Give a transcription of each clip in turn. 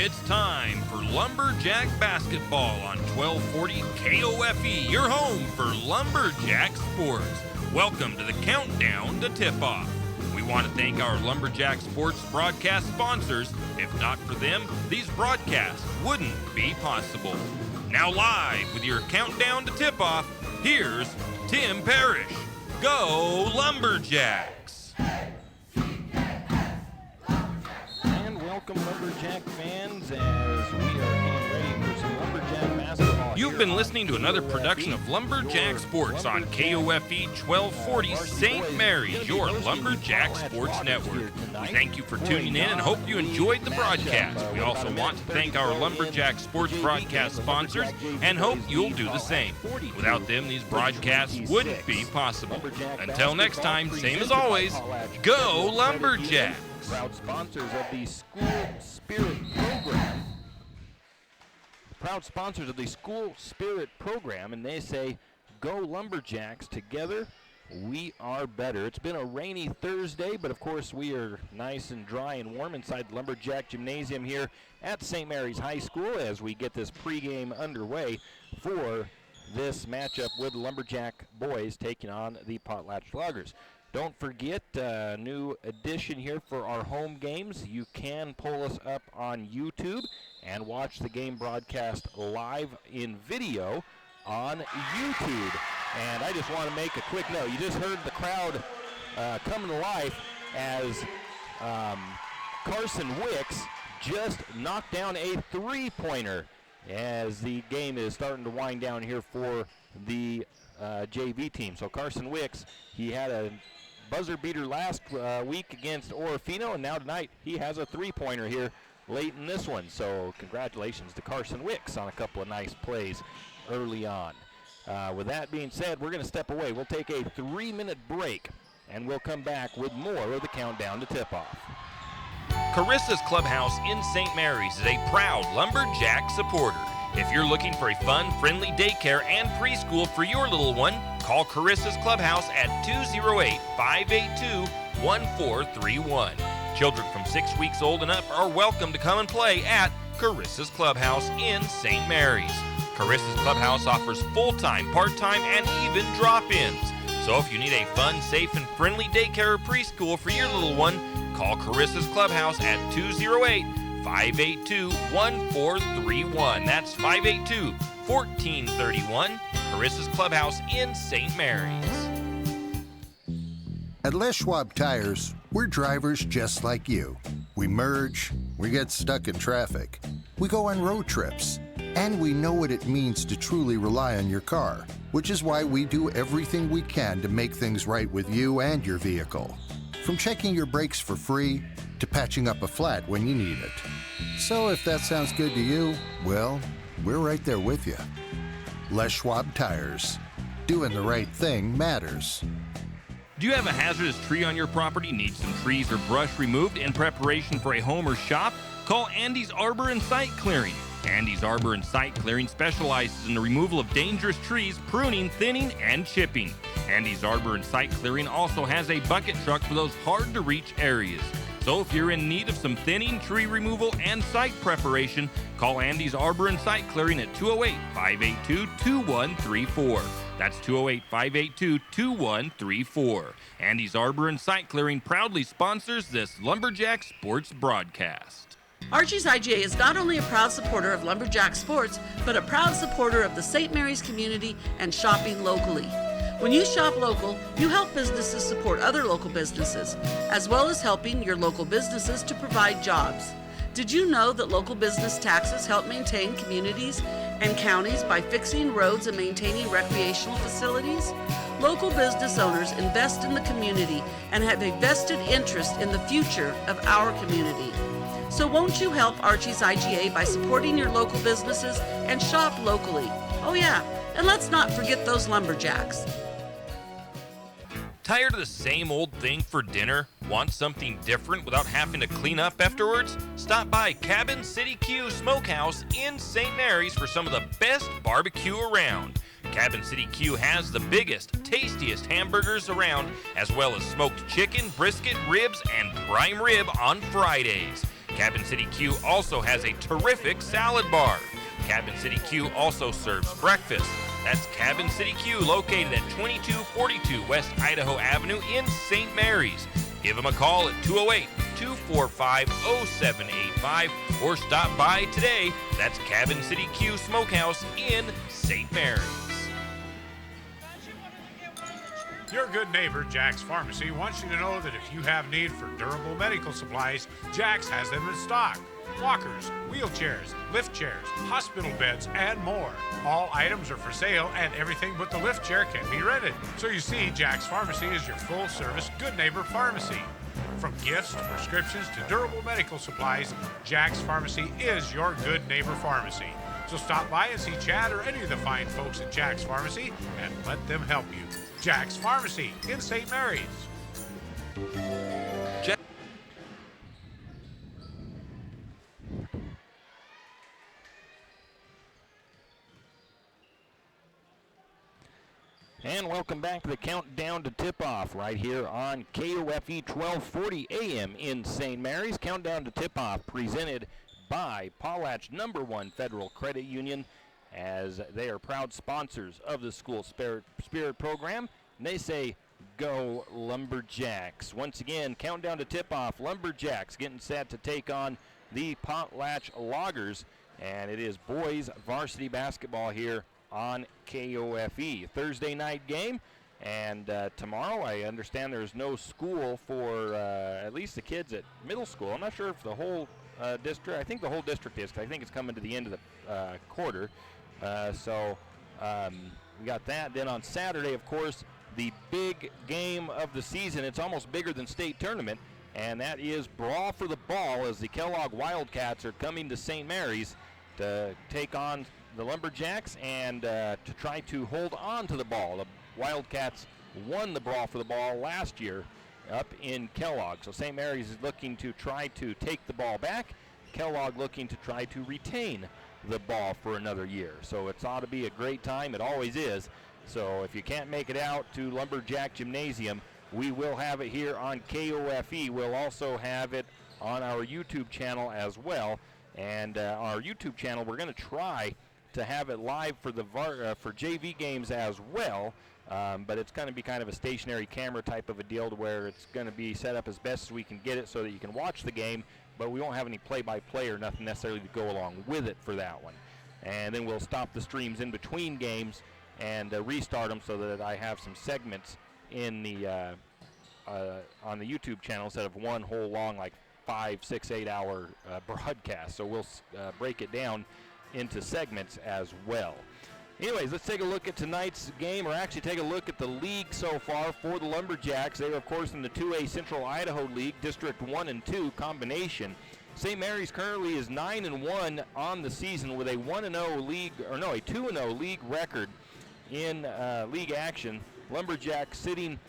It's time for Lumberjack basketball on 1240 KOFE, your home for Lumberjack sports. Welcome to the countdown to tip-off. We want to thank our Lumberjack sports broadcast sponsors. If not for them, these broadcasts wouldn't be possible. Now live with your countdown to tip-off, here's Tim Parrish. Go Lumberjacks! Welcome, Lumberjack fans, as we are getting ready for some Lumberjack basketball. You've been listening to another production of Lumberjack Sports on KOFE 1240 St. Mary's, your Lumberjack Sports Network. We thank you for tuning in and hope you enjoyed the broadcast. We also want to thank our Lumberjack Sports broadcast sponsors and hope you'll do the same. Without them, these broadcasts wouldn't be possible. Until next time, same as always, go Lumberjack! Proud sponsors of the School Spirit Program. Proud sponsors of the School Spirit Program, and they say, go Lumberjacks, together we are better. It's been a rainy Thursday, but of course we are nice and dry and warm inside the Lumberjack Gymnasium here at St. Mary's High School as we get this pregame underway for this matchup with the Lumberjack boys taking on the Potlatch Loggers. Don't forget, a new addition here for our home games. You can pull us up on YouTube and watch the game broadcast live in video on YouTube. And I just want to make a quick note. You just heard the crowd come to life as Carson Wicks just knocked down a three-pointer as the game is starting to wind down here for the JV team. So Carson Wicks, he had a buzzer beater last week against Orofino, and now tonight he has a three-pointer here late in this one. So congratulations to Carson Wicks on a couple of nice plays early on. With that being said, we're going to step away. We'll take a 3-minute break, and we'll come back with more of the countdown to tip-off. Carissa's Clubhouse in St. Mary's is a proud Lumberjack supporter. If you're looking for a fun, friendly daycare and preschool for your little one, call Carissa's Clubhouse at 208-582-1431. Children from 6 weeks old and up are welcome to come and play at Carissa's Clubhouse in St. Mary's. Carissa's Clubhouse offers full-time, part-time, and even drop-ins. So if you need a fun, safe, and friendly daycare or preschool for your little one, call Carissa's Clubhouse at 208-582-1431. That's 582-1431. Carissa's Clubhouse in St. Mary's. At Les Schwab Tires, we're drivers just like you. We merge, we get stuck in traffic, we go on road trips, and we know what it means to truly rely on your car, which is why we do everything we can to make things right with you and your vehicle. From checking your brakes for free to patching up a flat when you need it. So if that sounds good to you, well, we're right there with you. Les Schwab Tires. Doing the right thing matters. Do you have a hazardous tree on your property? Need some trees or brush removed in preparation for a home or shop? Call Andy's Arbor and Site Clearing. Andy's Arbor and Site Clearing specializes in the removal of dangerous trees, pruning, thinning, and chipping. Andy's Arbor and Site Clearing also has a bucket truck for those hard-to-reach areas. So if you're in need of some thinning, tree removal, and site preparation, call Andy's Arbor and Site Clearing at 208-582-2134. That's 208-582-2134. Andy's Arbor and Site Clearing proudly sponsors this Lumberjack Sports broadcast. Archie's IGA is not only a proud supporter of Lumberjack Sports, but a proud supporter of the St. Mary's community and shopping locally. When you shop local, you help businesses support other local businesses, as well as helping your local businesses to provide jobs. Did you know that local business taxes help maintain communities and counties by fixing roads and maintaining recreational facilities? Local business owners invest in the community and have a vested interest in the future of our community. So won't you help Archie's IGA by supporting your local businesses and shop locally? Oh yeah, and let's not forget those Lumberjacks. Tired of the same old thing for dinner? Want something different without having to clean up afterwards? Stop by Cabin City Q Smokehouse in St. Mary's for some of the best barbecue around. Cabin City Q has the biggest, tastiest hamburgers around, as well as smoked chicken, brisket, ribs, and prime rib on Fridays. Cabin City Q also has a terrific salad bar. Cabin City Q also serves breakfast. That's Cabin City Q, located at 2242 West Idaho Avenue in St. Mary's. Give them a call at 208-245-0785 or stop by today. That's Cabin City Q Smokehouse in St. Mary's. Your good neighbor, Jack's Pharmacy, wants you to know that if you have need for durable medical supplies, Jack's has them in stock. Walkers, wheelchairs, lift chairs, hospital beds, and more. All items are for sale, and everything but the lift chair can be rented. So you see, Jack's Pharmacy is your full-service good neighbor pharmacy. From gifts to prescriptions to durable medical supplies, Jack's Pharmacy is your good neighbor pharmacy. So stop by and see Chad or any of the fine folks at Jack's Pharmacy and let them help you. Jack's Pharmacy in St. Mary's. And welcome back to the Countdown to Tip-Off right here on KOFE 1240 AM in St. Mary's. Countdown to Tip-Off presented by Potlatch #1 Federal Credit Union, as they are proud sponsors of the School Spirit Program. And they say, go Lumberjacks. Once again, Countdown to Tip-Off, Lumberjacks getting set to take on the Potlatch Loggers. And it is boys varsity basketball here on KOFE. Thursday night game, and tomorrow I understand there's no school for at least the kids at middle school. I'm not sure if the whole district, I think the whole district is, 'cause I think it's coming to the end of the quarter. So we got that. Then on Saturday, of course, the big game of the season. It's almost bigger than state tournament, and that is Brawl for the Ball, as the Kellogg Wildcats are coming to St. Mary's to take on the Lumberjacks and to try to hold on to the ball. The Wildcats won the Brawl for the Ball last year up in Kellogg. So St. Mary's is looking to try to take the ball back. Kellogg looking to try to retain the ball for another year. So it's ought to be a great time. It always is. So if you can't make it out to Lumberjack Gymnasium, we will have it here on KOFE. We'll also have it on our YouTube channel as well. And our YouTube channel, we're going to try to have it live for the for JV games as well, but it's going to be kind of a stationary camera type of a deal, to where it's going to be set up as best as we can get it so that you can watch the game, but we won't have any play-by-play or nothing necessarily to go along with it for that one. And then we'll stop the streams in between games and restart them so that I have some segments in the on the YouTube channel instead of one whole long, like 5, 6, 8 hour broadcast. So we'll break it down into segments as well. Anyways, let's take a look at tonight's game, or actually take a look at the league so far for the Lumberjacks. They are, of course, in the 2A Central Idaho League, District 1 and 2 combination. St. Mary's currently is 9-1 on the season with a 1-0 league, or no, a 2-0 league record in league action. Lumberjacks sitting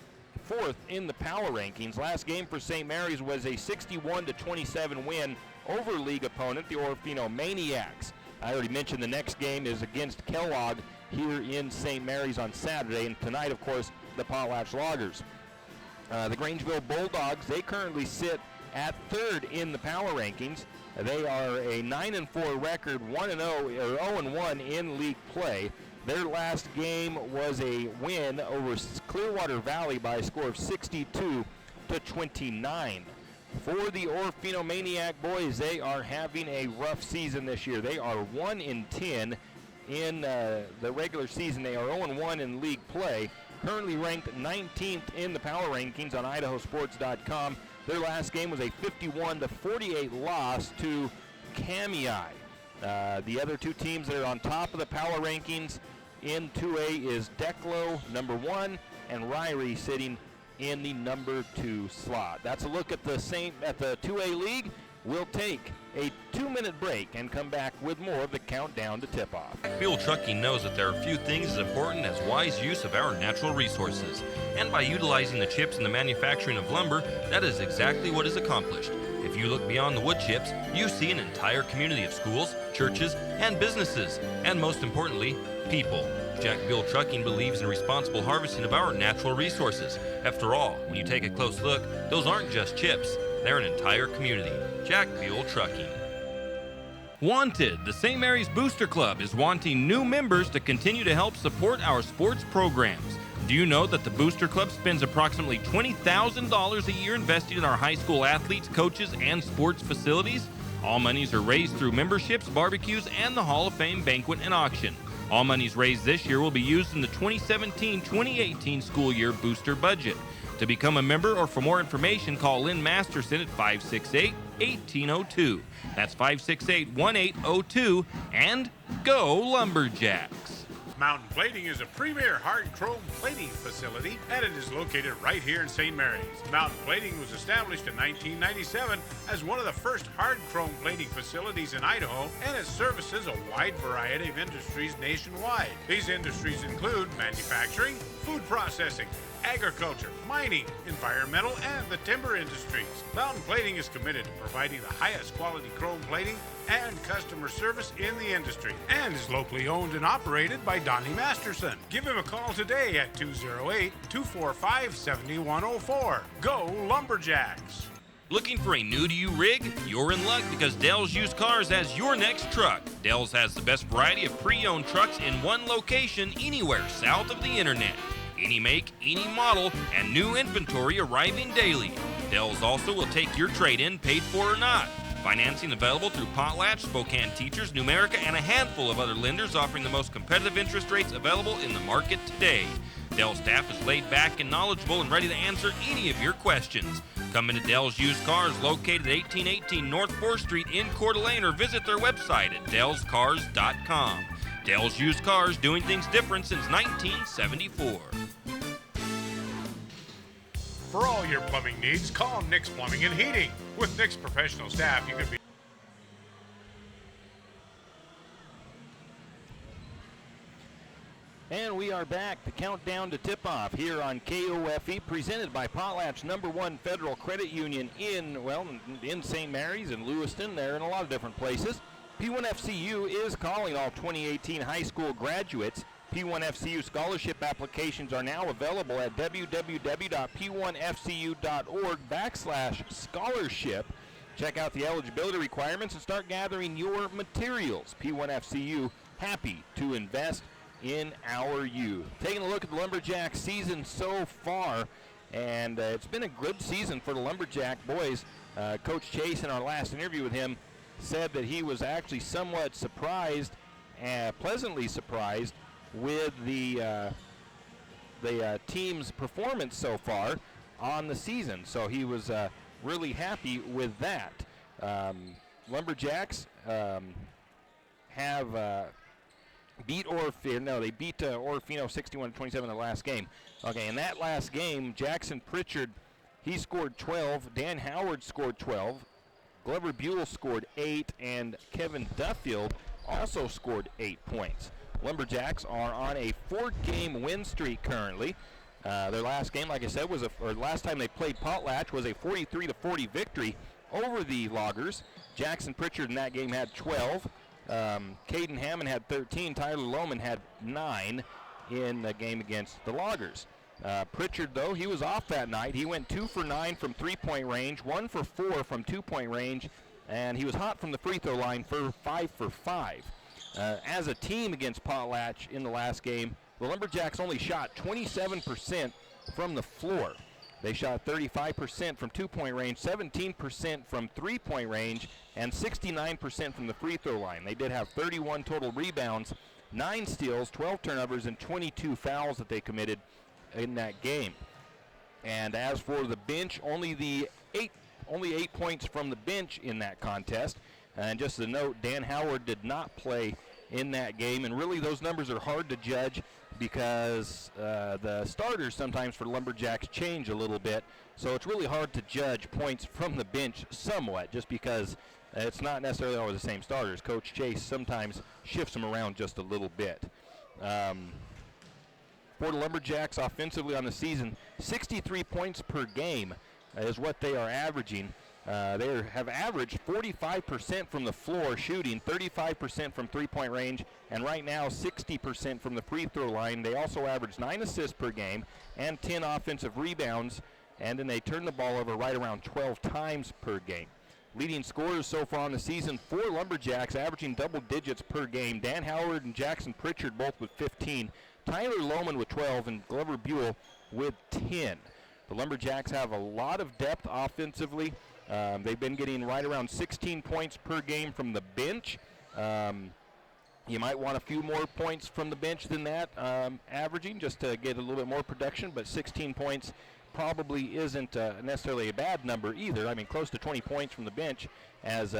4th in the power rankings. Last game for St. Mary's was a 61-27 win over league opponent, the Orofino Maniacs. I already mentioned the next game is against Kellogg here in St. Mary's on Saturday, and tonight, of course, the Potlatch Loggers. The Grangeville Bulldogs, they currently sit at 3rd in the power rankings. They are a 9-4 record, 1-0 or 0-1 in league play. Their last game was a win over Clearwater Valley by a score of 62-29. For the Orofino Maniac boys, they are having a rough season this year. They are 1-10 in the regular season. They are 0-1 in league play. Currently ranked 19th in the power rankings on idahosports.com. Their last game was a 51-48 loss to Kamei. The other two teams that are on top of the power rankings in 2A is Declo, number 1, and Ryrie sitting in the number 2 slot. That's a look at the 2A league. We'll take a 2-minute break and come back with more of the Countdown to Tip-Off. Bill Trucking knows that there are few things as important as wise use of our natural resources. And by utilizing the chips in the manufacturing of lumber, that is exactly what is accomplished. If you look beyond the wood chips, you see an entire community of schools, churches, and businesses, and most importantly, people. Jack Bill Trucking believes in responsible harvesting of our natural resources. After all, when you take a close look, those aren't just chips. They're an entire community. Jack Buell Trucking. Wanted, the St. Mary's Booster Club is wanting new members to continue to help support our sports programs. Do you know that the Booster Club spends approximately $20,000 a year investing in our high school athletes, coaches, and sports facilities? All monies are raised through memberships, barbecues, and the Hall of Fame banquet and auction. All monies raised this year will be used in the 2017-2018 school year booster budget. To become a member or for more information, call Lynn Masterson at 568-1802. That's 568-1802, and go Lumberjacks! Mountain Plating is a premier hard chrome plating facility, and it is located right here in St. Mary's. Mountain Plating was established in 1997 as one of the first hard chrome plating facilities in Idaho, and it services a wide variety of industries nationwide. These industries include manufacturing, food processing, agriculture, mining, environmental, and the timber industries. Mountain Plating is committed to providing the highest quality chrome plating and customer service in the industry, and is locally owned and operated by Donnie Masterson. Give him a call today at 208-245-7104. Go Lumberjacks! Looking for a new-to-you rig? You're in luck because Dell's Used Cars has your next truck. Dell's has the best variety of pre-owned trucks in one location anywhere south of the internet. Any make, any model, and new inventory arriving daily. Dell's also will take your trade-in, paid for or not. Financing available through Potlatch, Spokane Teachers, Numerica, and a handful of other lenders offering the most competitive interest rates available in the market today. Dell's staff is laid back and knowledgeable and ready to answer any of your questions. Come into Dell's Used Cars located at 1818 North 4th Street in Coeur d'Alene or visit their website at dellscars.com. Dell's Used Cars, doing things different since 1974. For all your plumbing needs, call Nick's Plumbing and Heating. With Nick's professional staff, you can be... And we are back. The countdown to tip-off here on KOFE, presented by Potlatch #1 Federal Credit Union in St. Mary's and Lewiston. They're in a lot of different places. P1FCU is calling all 2018 high school graduates. P1FCU scholarship applications are now available at www.p1fcu.org/scholarship. Check out the eligibility requirements and start gathering your materials. P1FCU, happy to invest in our youth. Taking a look at the Lumberjack season so far, and it's been a good season for the Lumberjack boys. Coach Chase, in our last interview with him, said that he was actually somewhat surprised, pleasantly surprised, with the team's performance so far on the season. So he was really happy with that. Lumberjacks have beat Orofino. They beat Orofino 61-27 in the last game. Okay, in that last game, Jackson Pritchard, he scored 12. Dan Howard scored 12. Glover Buell scored 8, and Kevin Duffield also scored 8 points. Lumberjacks are on a 4-game win streak currently. Their last game, like I said, last time they played Potlatch was a 43-40 victory over the Loggers. Jackson Pritchard in that game had 12. Caden Hammond had 13. Tyler Lohman had 9 in the game against the Loggers. Pritchard, though, he was off that night. He went 2 for 9 from 3-point range, 1 for 4 from 2-point range, and he was hot from the free throw line for 5 for 5. As a team against Potlatch in the last game, the Lumberjacks only shot 27% from the floor. They shot 35% from 2-point range, 17% from 3-point range, and 69% from the free throw line. They did have 31 total rebounds, 9 steals, 12 turnovers, and 22 fouls that they committed in that game. And as for the bench, only 8 points from the bench in that contest. And just a note, Dan Howard did not play in that game, and really those numbers are hard to judge because the starters sometimes for Lumberjacks change a little bit, so it's really hard to judge points from the bench somewhat, just because it's not necessarily always the same starters. Coach Chase sometimes shifts them around just a little bit. For the Lumberjacks offensively on the season, 63 points per game is what they are averaging. They have averaged 45% from the floor shooting, 35% from 3-point range, and right now 60% from the free throw line. They also average 9 assists per game and 10 offensive rebounds and then they turn the ball over right around 12 times per game. Leading scorers so far on the season for Lumberjacks, averaging double digits per game. Dan Howard and Jackson Pritchard both with 15. Tyler Lohman with 12 and Glover Buell with 10. The Lumberjacks have a lot of depth offensively. They've been getting right around 16 points per game from the bench. You might want a few more points from the bench than that, averaging, just to get a little bit more production, but 16 points probably isn't necessarily a bad number either. I mean, close to 20 points from the bench, as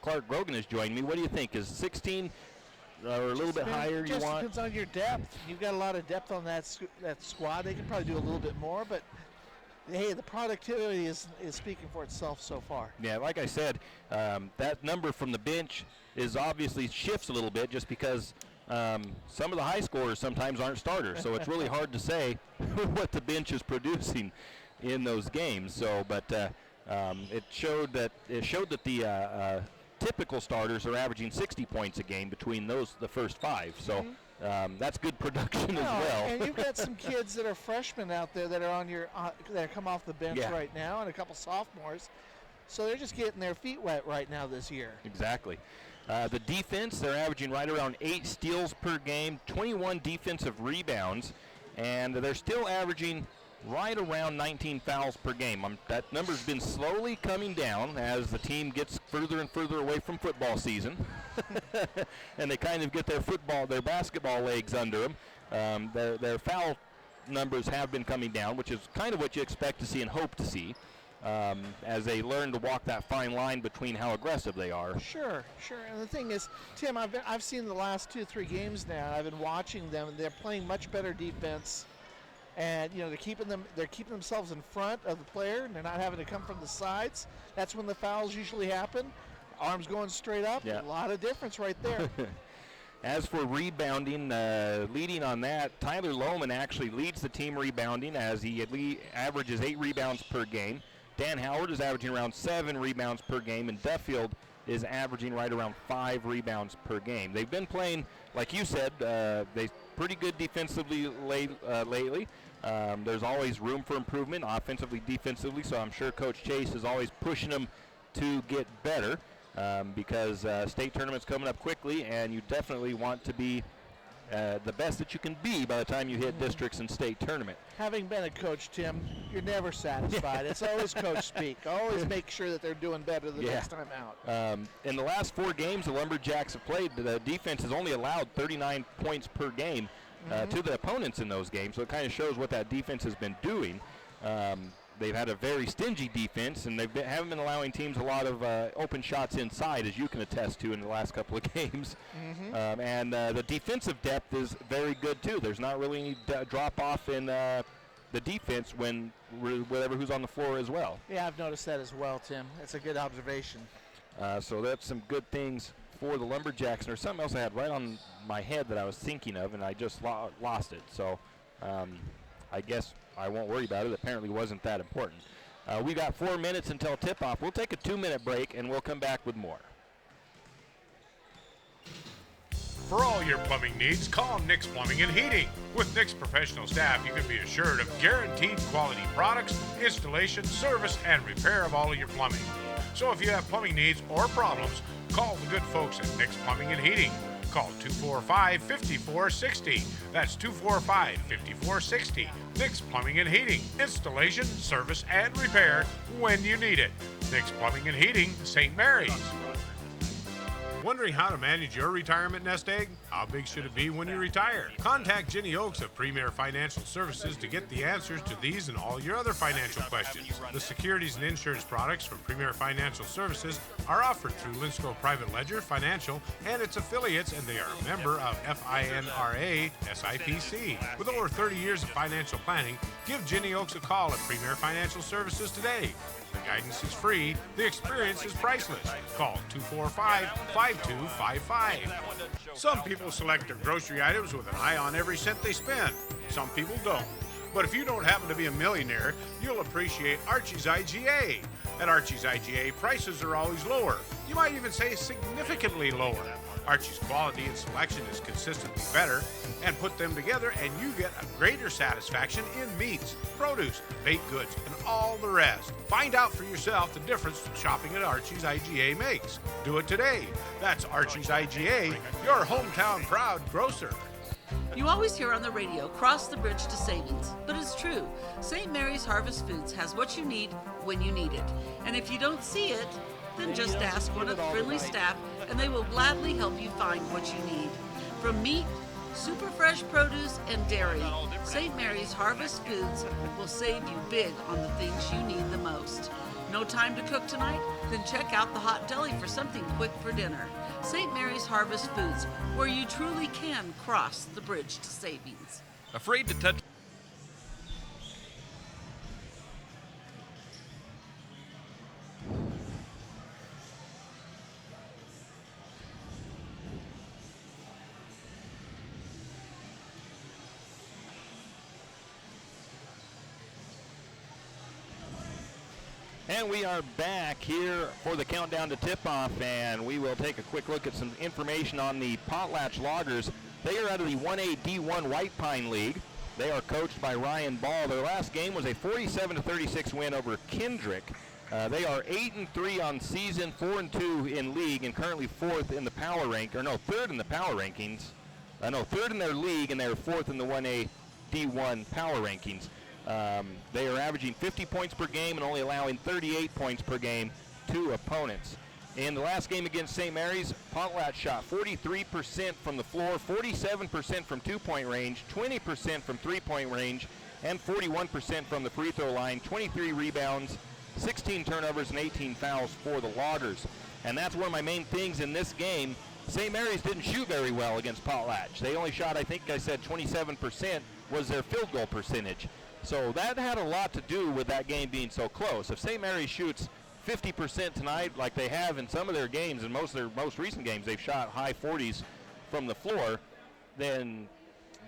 Clark Grogan has joined me. What do you think? Is 16 or a little bit higher you want? Just depends on your depth. You've got a lot of depth on that squad. They can probably do a little bit more, but hey, the productivity is speaking for itself so far. Yeah, like I said, that number from the bench is obviously shifts a little bit just because some of the high scorers sometimes aren't starters, so it's really hard to say what the bench is producing in those games. So, but it showed that the typical starters are averaging 60 points a game between the first five. So. That's good production as well. And you've got some kids that are freshmen out there that are that come off the bench right now, and a couple sophomores. So they're just getting their feet wet right now this year. Exactly. The defense, they're averaging right around 8 steals per game, 21 defensive rebounds, and they're still averaging right around 19 fouls per game. That number's been slowly coming down as the team gets further and further away from football season. And they kind of get their basketball legs under them. Their foul numbers have been coming down, which is kind of what you expect to see and hope to see, as they learn to walk that fine line between how aggressive they are. Sure. And the thing is, Tim, I've seen the last 2-3 games now. I've been watching them. They're playing much better defense. And they're keeping themselves in front of the player, and they're not having to come from the sides. That's when the fouls usually happen. Arms going straight up. Yeah. A lot of difference right there. As for rebounding, leading on that, Tyler Lohman actually leads the team rebounding as he averages 8 rebounds per game. Dan Howard is averaging around 7 rebounds per game, and Duffield is averaging right around 5 rebounds per game. They've been playing, like you said, they pretty good defensively lately. There's always room for improvement offensively, defensively, so I'm sure Coach Chase is always pushing them to get better because state tournament's coming up quickly, and you definitely want to be the best that you can be by the time you hit districts and state tournament. Having been a coach, Tim, you're never satisfied. It's always coach speak. Always make sure that they're doing better the next time out. In the last 4 games the Lumberjacks have played, the defense has only allowed 39 points per game to the opponents in those games, so it kind of shows what that defense has been doing. They've had a very stingy defense, and haven't been allowing teams a lot of open shots inside, as you can attest to in the last couple of games. And the defensive depth is very good, too. There's not really any drop-off in the defense whatever who's on the floor as well. Yeah, I've noticed that as well, Tim. That's a good observation. So that's some good things for the Lumberjacks. And there's something else I had right on my head that I was thinking of, and I just lost it. So I guess I won't worry about it. Apparently wasn't that important. We got 4 minutes until tip-off. We'll take a 2-minute break, and we'll come back with more. For all your plumbing needs, call Nick's Plumbing and Heating. With Nick's professional staff, you can be assured of guaranteed quality products, installation, service, and repair of all of your plumbing. So if you have plumbing needs or problems, call the good folks at Nick's Plumbing and Heating. Call 245-5460. That's 245-5460. Nick's Plumbing and Heating. Installation, service, and repair when you need it. Nick's Plumbing and Heating, St. Mary's. Wondering how to manage your retirement nest egg? How big should it be when you retire? Contact Jenny Oaks of Premier Financial Services to get the answers to these and all your other financial questions. The securities and insurance products from Premier Financial Services are offered through Linsco Private Ledger Financial and its affiliates, and they are a member of FINRA SIPC. With over 30 years of financial planning, give Jenny Oaks a call at Premier Financial Services today. The guidance is free. The experience is priceless. Call 245-5255. Some people select their grocery items with an eye on every cent they spend. Some people don't. But if you don't happen to be a millionaire, you'll appreciate Archie's IGA. At Archie's IGA, prices are always lower. You might even say significantly lower. Archie's quality and selection is consistently better, and put them together and you get a greater satisfaction in meats, produce, baked goods, and all the rest. Find out for yourself the difference shopping at Archie's IGA makes. Do it today. That's Archie's IGA, your hometown proud grocer. You always hear on the radio, cross the bridge to savings. But it's true. St. Mary's Harvest Foods has what you need when you need it. And if you don't see it, then just ask one of the friendly staff and they will gladly help you find what you need. From meat, super fresh produce, and dairy, St. Mary's Harvest Foods will save you big on the things you need the most. No time to cook tonight? Then check out the Hot Deli for something quick for dinner. St. Mary's Harvest Foods, where you truly can cross the bridge to savings. Afraid to touch. And we are back here for the countdown to tip-off, and we will take a quick look at some information on the Potlatch Loggers. They are out of the 1A D1 White Pine League. They are coached by Ryan Ball. Their last game was a 47-36 win over Kendrick. They are 8-3 on season, 4-2 in league, and currently third in the power rankings. Third in their league, and they're fourth in the 1A D1 power rankings. They are averaging 50 points per game and only allowing 38 points per game to opponents. In the last game against St. Mary's, Potlatch shot 43% from the floor, 47% from two-point range, 20% from three-point range, and 41% from the free throw line, 23 rebounds, 16 turnovers, and 18 fouls for the Loggers. And that's one of my main things in this game. St. Mary's didn't shoot very well against Potlatch. They only shot, I think I said 27% was their field goal percentage. So that had a lot to do with that game being so close. If St. Mary's shoots 50% tonight, like they have in some of their games, and most of their most recent games, they've shot high 40s from the floor, then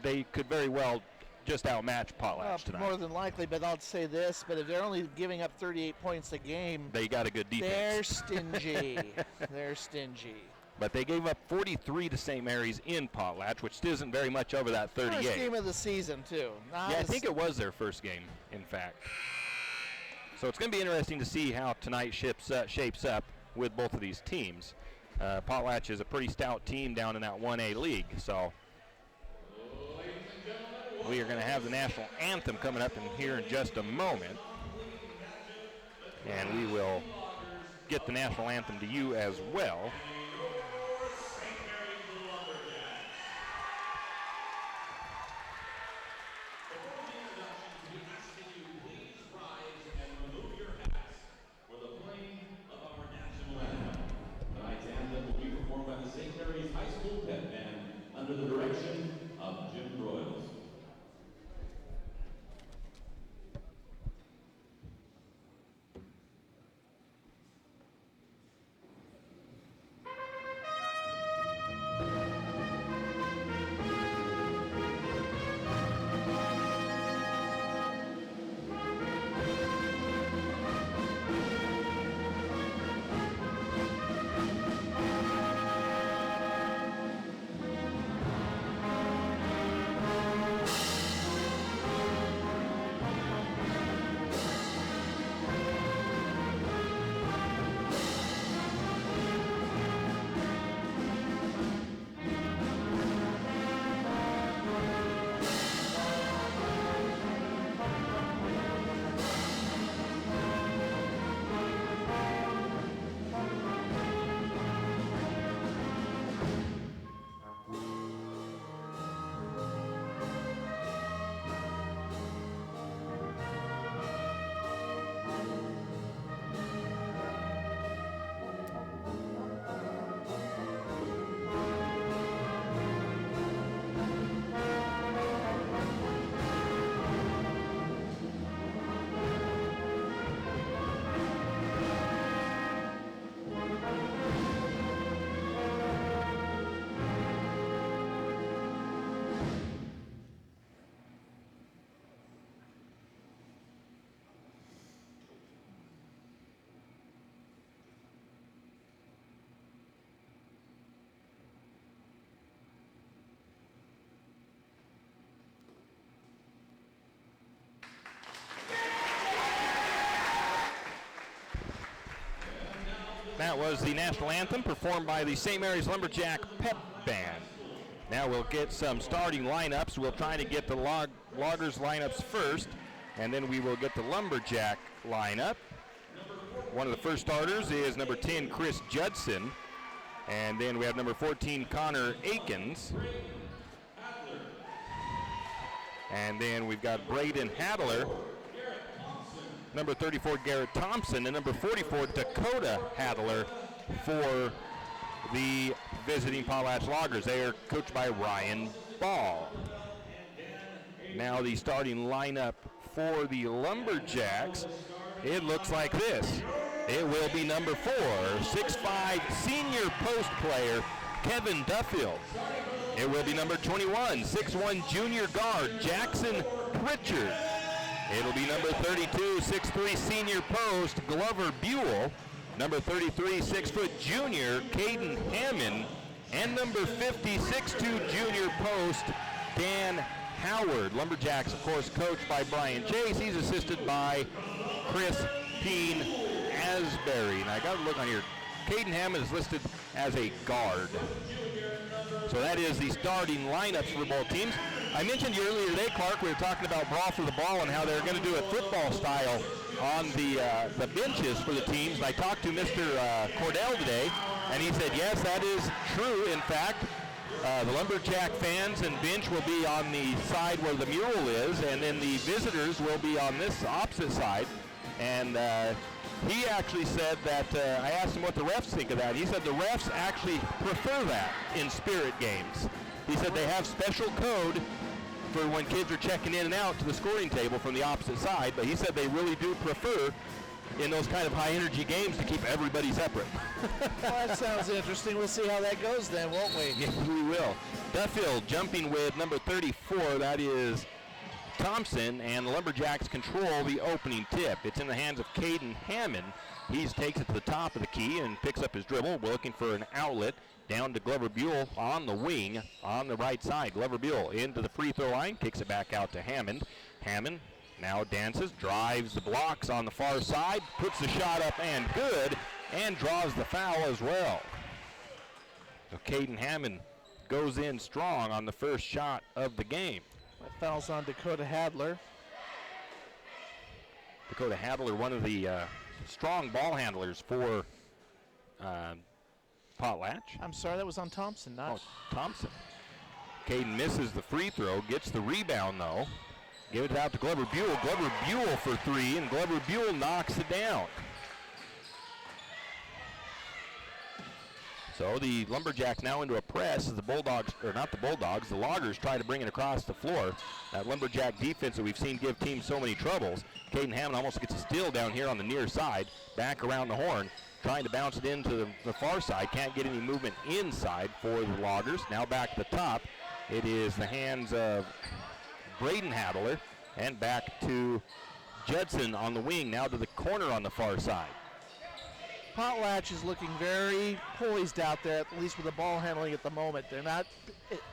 they could very well just outmatch Potlatch tonight. More than likely, but I'll say this, but if they're only giving up 38 points a game, they got a good defense. They're stingy. They're stingy. But they gave up 43 to St. Mary's in Potlatch, which isn't very much over that 38. First game of the season, too. I think it was their first game, in fact. So it's going to be interesting to see how tonight shapes up with both of these teams. Potlatch is a pretty stout team down in that 1A league. So we are going to have the national anthem coming up here in just a moment. And we will get the national anthem to you as well. That was the national anthem performed by the St. Mary's Lumberjack Pep Band. Now we'll get some starting lineups. We'll try to get the Loggers lineups first, and then we will get the Lumberjack lineup. One of the first starters is number 10, Chris Judson. And then we have number 14, Connor Akins. And then we've got Braden Hadler, number 34, Garrett Thompson, and number 44, Dakota Hadler for the visiting Potlatch Loggers. They are coached by Ryan Ball. Now the starting lineup for the Lumberjacks, it looks like this. It will be number 4, 6'5", senior post player, Kevin Duffield. It will be number 21, 6'1", junior guard, Jackson Pritchard. It'll be number 32, 6'3", senior post, Glover Buell. Number 33, 6-foot junior, Caden Hammond. And number 50, 6'2", junior post, Dan Howard. Lumberjacks, of course, coached by Brian Chase. He's assisted by Chris Peen Asbury. And I got to look on here. Caden Hammond is listed as a guard. So that is the starting lineups for both teams. I mentioned you earlier today, Clark, we were talking about brawl for the ball and how they're going to do it football style on the benches for the teams. And I talked to Mr. Cordell today, and he said, yes, that is true. In fact, the Lumberjack fans and bench will be on the side where the mural is, and then the visitors will be on this opposite side. And he actually said that, I asked him what the refs think of that. He said the refs actually prefer that in spirit games. He said they have special code for when kids are checking in and out to the scoring table from the opposite side, but he said they really do prefer in those kind of high energy games to keep everybody separate. Well, that sounds interesting. We'll see how that goes then, won't we? Yes, we will. Duffield jumping with number 34, that is Thompson, and the Lumberjacks control the opening tip. It's in the hands of Caden Hammond. He takes it to the top of the key and picks up his dribble. We're looking for an outlet down to Glover Buell on the wing on the right side. Glover Buell into the free throw line, kicks it back out to Hammond. Hammond now dances, drives the blocks on the far side, puts the shot up and good, and draws the foul as well. So Caden Hammond goes in strong on the first shot of the game. That foul's on Dakota Hadler. Dakota Hadler, one of the strong ball handlers for Potlatch. I'm sorry, that was on Thompson, not Thompson. Caden misses the free throw, gets the rebound though. Give it out to Glover Buell. Glover Buell for 3, and Glover Buell knocks it down. So the Lumberjacks now into a press as the Bulldogs, or not the Bulldogs, the Loggers try to bring it across the floor. That Lumberjack defense that we've seen give teams so many troubles. Caden Hammond almost gets a steal down here on the near side, back around the horn, trying to bounce it into the far side. Can't get any movement inside for the Loggers. Now back to the top. It is the hands of Braden Hadler, and back to Judson on the wing, now to the corner on the far side. Potlatch is looking very poised out there, at least with the ball handling at the moment. They're not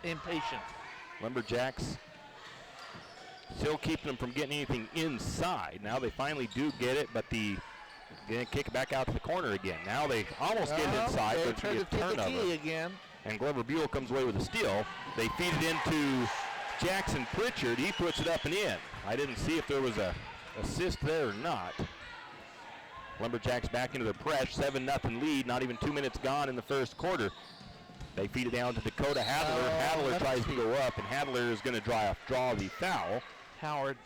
impatient. Lumberjacks still keeping them from getting anything inside. Now they finally do get it, but going to kick it back out to the corner again. Now they almost get it inside, but it's going to be a turnover. Again. And Glover Buell comes away with a steal. They feed it into Jackson Pritchard. He puts it up and in. I didn't see if there was a assist there or not. Lumberjacks back into the press, 7-0 lead, not even 2 minutes gone in the first quarter. They feed it down to Dakota Hadler. Hadler tries to go up, and Hadler is going to draw the foul. Howard.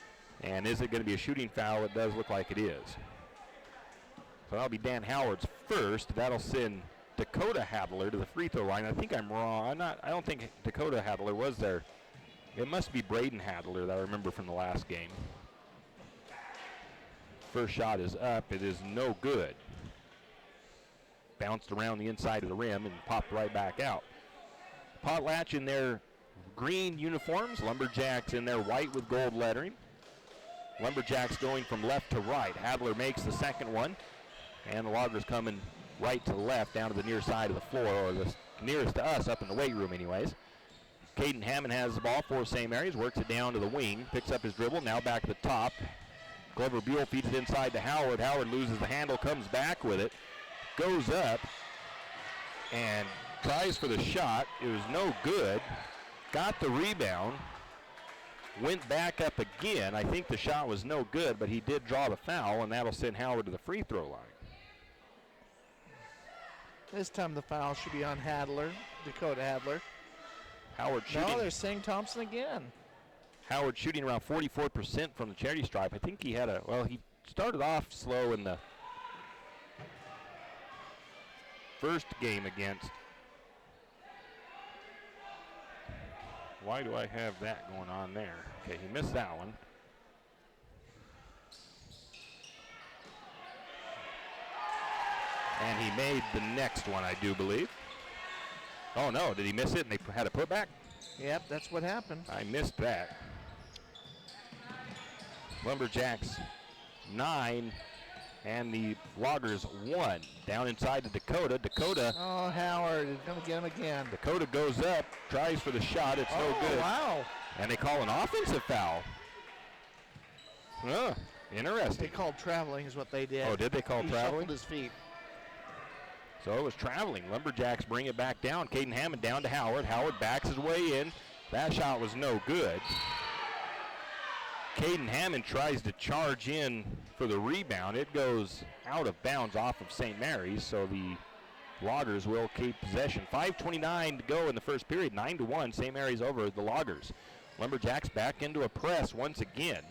And is it going to be a shooting foul? It does look like it is. So that'll be Dan Howard's first. That'll send Dakota Hadler to the free throw line. I think I'm wrong. I don't think Dakota Hadler was there. It must be Braden Hadler that I remember from the last game. First shot is up. It is no good. Bounced around the inside of the rim and popped right back out. Potlatch in their green uniforms. Lumberjacks in their white with gold lettering. Lumberjacks going from left to right. Hadler makes the second one. And the Loggers coming right to left down to the near side of the floor, or the nearest to us up in the weight room anyways. Caden Hammond has the ball for St. Mary's, works it down to the wing, picks up his dribble, now back to the top. Glover Buell feeds it inside to Howard. Howard loses the handle, comes back with it. goes up and tries for the shot. It was no good. Got the rebound. Went back up again. I think the shot was no good, but he did draw the foul, and that'll send Howard to the free throw line. This time the foul should be on Hadler, Dakota Hadler. Howard shooting. No, they're saying Thompson again. Howard shooting around 44% from the charity stripe. I think he had he started off slow in the first game against. Why do I have that going on there? Okay, he missed that one. And he made the next one, I do believe. Oh no, did he miss it and they had a putback? Yep, that's what happened. I missed that. Lumberjacks 9 and the Loggers 1. Down inside to Dakota. Oh, Howard is going to get him again. Dakota goes up, tries for the shot. It's no good. Wow. And they call an offensive foul. Interesting. They called traveling is what they did. Oh, did they call he traveling? He his feet. So it was traveling. Lumberjacks bring it back down. Caden Hammond down to Howard. Howard backs his way in. That shot was no good. Caden Hammond tries to charge in for the rebound. It goes out of bounds off of St. Mary's, so the Loggers will keep possession. 5:29 to go in the first period. 9-1. St. Mary's over the Loggers. Lumberjacks back into a press once again.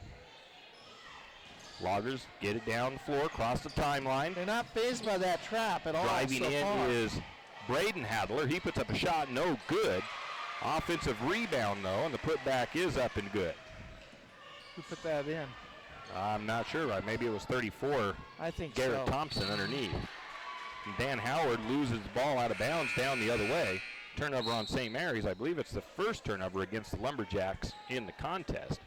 Loggers get it down the floor, cross the timeline. They're not fazed by that trap at all. Driving so in far. is Braden Hadler. He puts up a shot, no good. Offensive rebound, though, and the putback is up and good. Who put that in? I'm not sure. Maybe it was 34. I think Garrett so. Thompson underneath. And Dan Howard loses the ball out of bounds down the other way. Turnover on St. Mary's. I believe it's the first turnover against the Lumberjacks in the contest.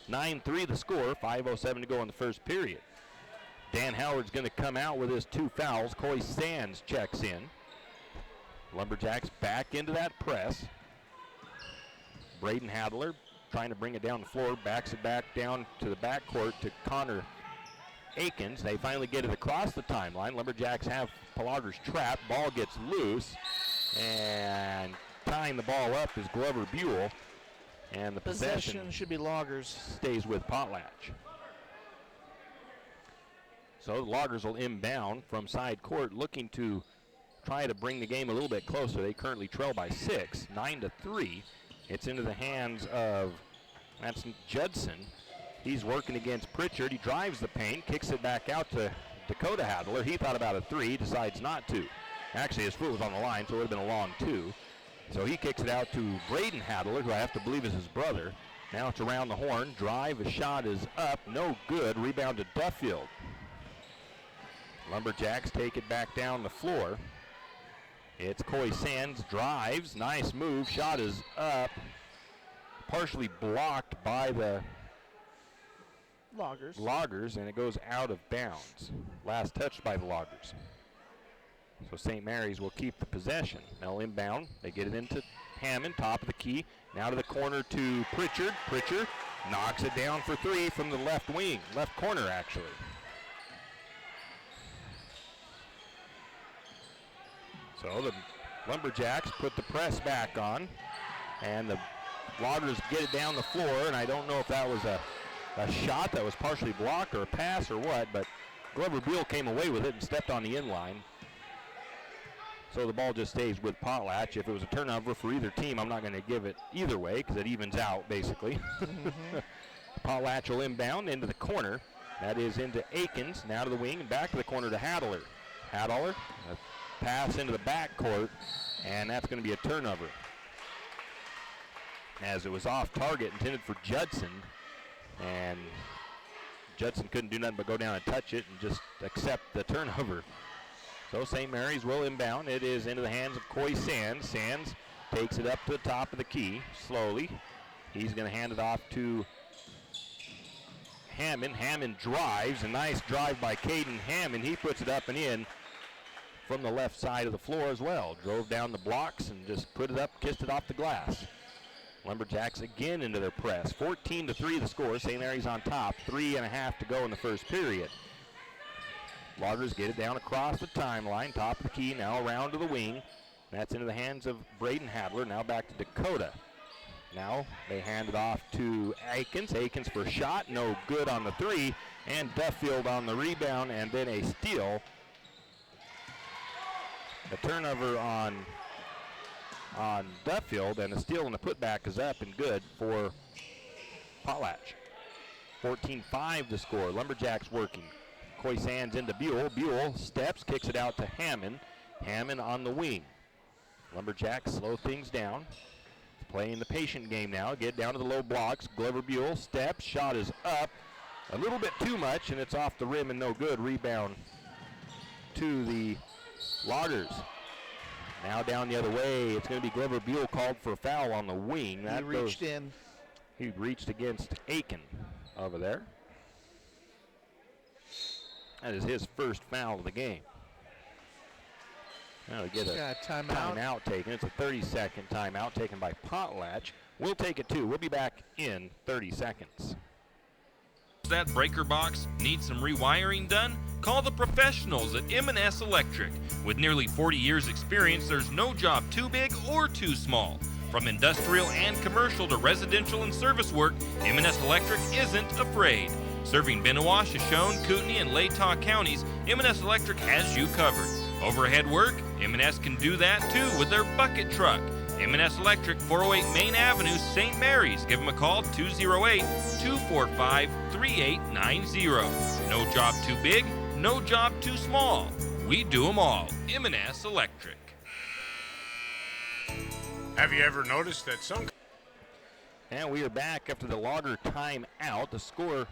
9-3 the score. 5:07 to go in the first period. Dan Howard's going to come out with his 2 fouls. Coy Sands checks in. Lumberjacks back into that press. Braden Hadler trying to bring it down the floor, backs it back down to the backcourt to Connor Akins. They finally get it across the timeline. Lumberjacks have Loggers trapped. Ball gets loose, and tying the ball up is Glover Buell, and the possession should be Loggers. stays with Potlatch. So the Loggers will inbound from side court, looking to try to bring the game a little bit closer. They currently trail by 6, 9-3. It's into the hands of, that's Judson. He's working against Pritchard. He drives the paint, kicks it back out to Dakota Hadler. He thought about a 3, decides not to. Actually, his foot was on the line, so it would have been a long 2. So he kicks it out to Braden Hadler, who I have to believe is his brother. Now it's around the horn. Drive, a shot is up, no good. Rebound to Duffield. Lumberjacks take it back down the floor. It's Coy Sands, drives, nice move, shot is up, partially blocked by the Loggers, and it goes out of bounds. Last touched by the Loggers. So St. Mary's will keep the possession. They'll inbound, they get it into Hammond, top of the key, now to the corner to Pritchard. Pritchard knocks it down for 3 from the left wing, left corner actually. So the Lumberjacks put the press back on, and the Loggers get it down the floor, and I don't know if that was a shot that was partially blocked or a pass or what, but Glover Buell came away with it and stepped on the inline. So the ball just stays with Potlatch. If it was a turnover for either team, I'm not going to give it either way because it evens out, basically. Potlatch will inbound into the corner. That is into Akins, now to the wing, and back to the corner to Hadler. Hadler, a pass into the backcourt, and that's going to be a turnover. As it was off target, intended for Judson, and Judson couldn't do nothing but go down and touch it and just accept the turnover. So St. Mary's will inbound. It is into the hands of Coy Sands. Sands takes it up to the top of the key slowly. He's going to hand it off to Hammond. Hammond drives, a nice drive by Caden Hammond. He puts it up and in from the left side of the floor as well. Drove down the blocks and just put it up, kissed it off the glass. Lumberjacks again into their press. 14-3 the score. St. Mary's on top. 3.5 to go in the first period. Loggers get it down across the timeline, top of the key, now around to the wing. That's into the hands of Braden Hadler, now back to Dakota. Now they hand it off to Akins. Akins for a shot, no good on the three, and Duffield on the rebound, and then a steal. A turnover on Duffield, and a steal and a putback is up and good for Potlatch. 14-5 the score. Lumberjacks working. Coy Sands into Buell. Buell steps, kicks it out to Hammond. Hammond on the wing. Lumberjacks slow things down. Playing the patient game now. Get down to the low blocks. Glover Buell steps. Shot is up. A little bit too much, and it's off the rim and no good. Rebound to the Loggers. Now down the other way. It's going to be Glover Buell called for a foul on the wing. He reached in. He reached against Aiken over there. That is his first foul of the game. Now we get a timeout taken. It's a 30-second timeout taken by Potlatch. We'll take it too. We'll be back in 30 seconds. That breaker box needs some rewiring done? Call the professionals at M&S Electric. With nearly 40 years experience, there's no job too big or too small. From industrial and commercial to residential and service work, M&S Electric isn't afraid. Serving Bennewash, Shoshone, Kootenai, and Latah counties, M&S Electric has you covered. Overhead work, M&S can do that too with their bucket truck. M&S Electric, 408 Main Avenue, St. Mary's. Give them a call, 208-245-3890. No job too big, no job too small. We do them all. M&S Electric. Have you ever noticed that some... And we are back after the Logger timeout. The score...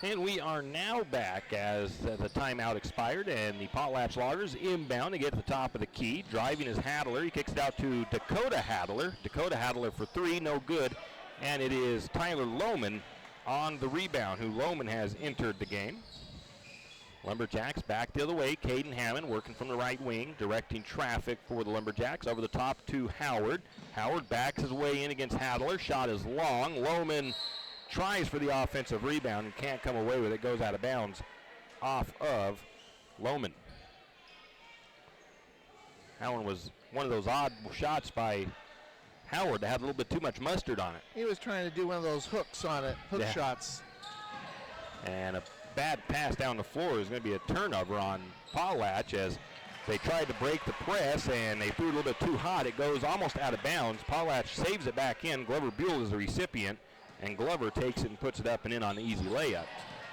And we are now back as the timeout expired, and the Potlatch Loggers inbound to get to the top of the key. Driving is Hadler. He kicks it out to Dakota Hadler. Dakota Hadler for three, no good. And it is Tyler Lohman on the rebound, who Lohman has entered the game. Lumberjacks back the other way. Caden Hammond working from the right wing, directing traffic for the Lumberjacks. Over the top to Howard. Howard backs his way in against Hadler. Shot is long. Lohman tries for the offensive rebound and can't come away with it. Goes out of bounds off of Lohman. That one was one of those odd shots by Howard that had a little bit too much mustard on it. He was trying to do one of those hooks on it, hook shots. And a bad pass down the floor is going to be a turnover on Potlatch as they tried to break the press and they threw it a little bit too hot. It goes almost out of bounds. Potlatch saves it back in. Glover Buell is the recipient, and Glover takes it and puts it up and in on the easy layup.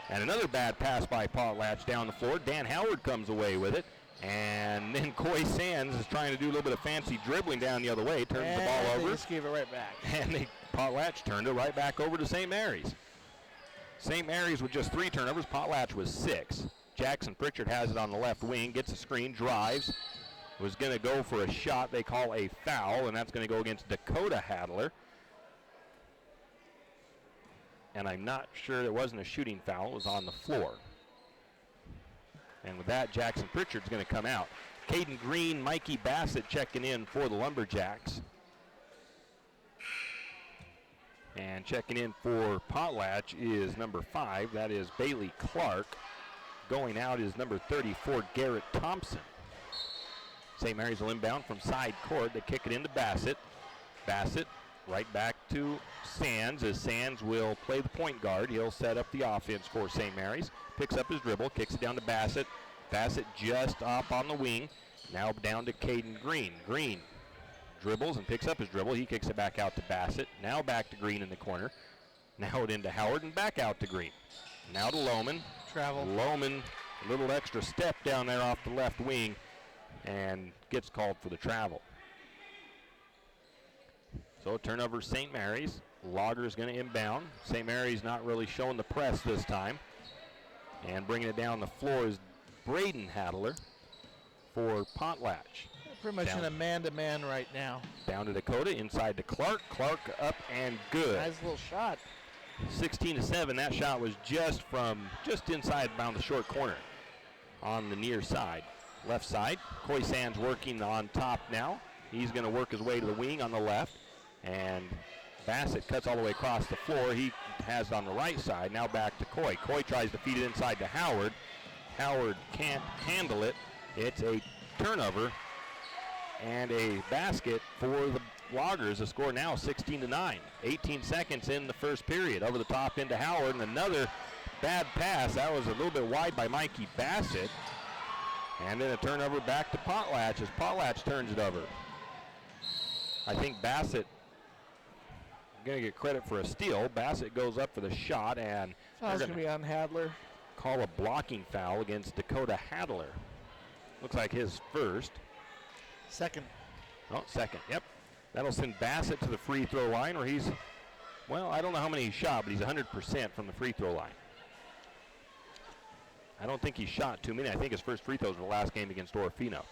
And another bad pass by Potlatch down the floor. Dan Howard comes away with it. And then Coy Sands is trying to do a little bit of fancy dribbling down the other way. Turns the ball over. They just gave it right back. And Potlatch turned it right back over to St. Mary's. St. Mary's with just 3 turnovers. Potlatch was 6. Jackson Pritchard has it on the left wing. Gets a screen, drives. Was going to go for a shot they call a foul, and that's going to go against Dakota Hadler. And I'm not sure it wasn't a shooting foul. It was on the floor. And with that, Jackson Pritchard's going to come out. Caden Green, Mikey Bassett checking in for the Lumberjacks. And checking in for Potlatch is number 5. That is Bailey Clark. Going out is number 34, Garrett Thompson. St. Mary's will inbound from side court. They kick it into Bassett. Bassett right back to Sands, as Sands will play the point guard. He'll set up the offense for St. Mary's. Picks up his dribble, kicks it down to Bassett. Bassett just up on the wing. Now down to Caden Green. Green dribbles and picks up his dribble. He kicks it back out to Bassett. Now back to Green in the corner. Now it into Howard and back out to Green. Now to Lohman. Travel. Lohman, a little extra step down there off the left wing and gets called for the travel. So turnover St. Mary's. Logger's going to inbound. St. Mary's not really showing the press this time. And bringing it down the floor is Braden Hadler for Potlatch. Pretty much Down. in a man-to-man right now. Down to Dakota, inside to Clark. Clark up and good. Nice little shot. 16-7. That shot was just inside around the short corner on the near side. Left side, Coy Sands working on top now. He's going to work his way to the wing on the left. And Bassett cuts all the way across the floor. He has it on the right side. Now back to Coy. Coy tries to feed it inside to Howard. Howard can't handle it. It's a turnover and a basket for the Loggers. The score now 16-9. 18 seconds in the first period. Over the top into Howard, and another bad pass. That was a little bit wide by Mikey Bassett. And then a turnover back to Potlatch as Potlatch turns it over. I think Bassett going to get credit for a steal. Bassett goes up for the shot, and Foul's going to be on Hadler. Call a blocking foul against Dakota Hadler. Looks like his first. Second. Oh, second, yep. That'll send Bassett to the free throw line where he's, well, I don't know how many he shot, but he's 100% from the free throw line. I don't think he shot too many. I think his first free throws were the last game against Orofino.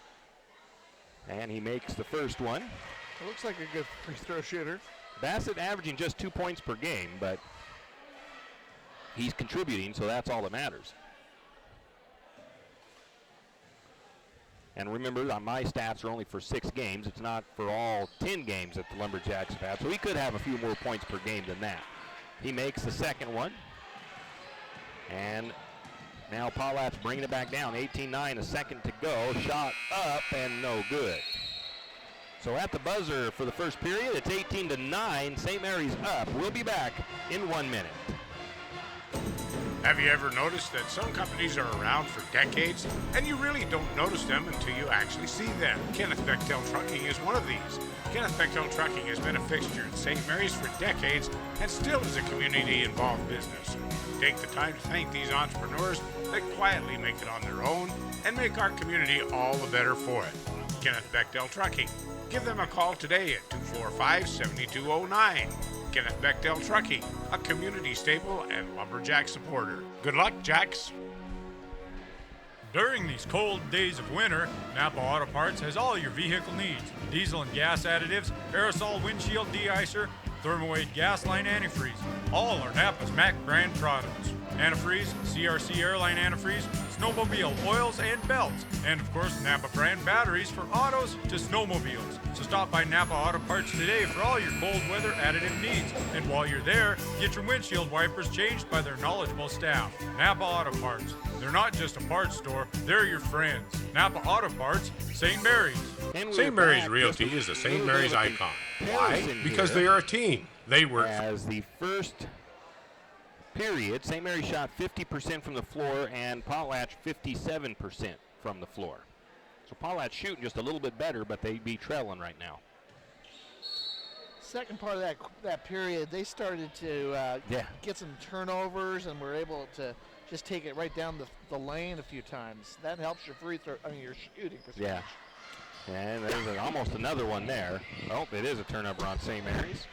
And he makes the first one. It looks like a good free throw shooter. Bassett averaging just 2 points per game, but he's contributing, so that's all that matters. And remember, my stats are only for 6 games. It's not for all 10 games that the Lumberjacks have had, so he could have a few more points per game than that. He makes the second one. And now Potlatch bringing it back down. 18-9, a second to go. Shot up and no good. So at the buzzer for the first period, it's 18-9. St. Mary's up. We'll be back in 1 minute. Have you ever noticed that some companies are around for decades and you really don't notice them until you actually see them? Kenneth Bechtel Trucking is one of these. Kenneth Bechtel Trucking has been a fixture at St. Mary's for decades and still is a community-involved business. Take the time to thank these entrepreneurs that quietly make it on their own and make our community all the better for it. Kenneth Bechtel Trucking. Give them a call today at 245-7209. Kenneth Bechtel Trucking, a community staple and Lumberjack supporter. Good luck, Jacks. During these cold days of winter, Napa Auto Parts has all your vehicle needs. Diesel and gas additives, aerosol windshield de-icer, thermoaid gas line antifreeze. All are Napa's Mac brand products. Antifreeze, CRC airline antifreeze, snowmobile oils and belts, and of course Napa brand batteries for autos to snowmobiles. So stop by Napa Auto Parts today for all your cold weather additive needs. And while you're there, get your windshield wipers changed by their knowledgeable staff. Napa Auto Parts. They're not just a parts store, they're your friends. Napa Auto Parts, St. Mary's. St. Mary's Realty is a St. Mary's icon. Why? Because they are a team. They work. As the first period, St. Mary's shot 50% from the floor and Potlatch 57% from the floor. So Potlatch shooting just a little bit better, but they'd be trailing right now. Second part of that period, they started to get some turnovers and were able to just take it right down the lane a few times. That helps your your shooting percentage. Yeah. And there's almost another one there. Oh, it is a turnover on St. Mary's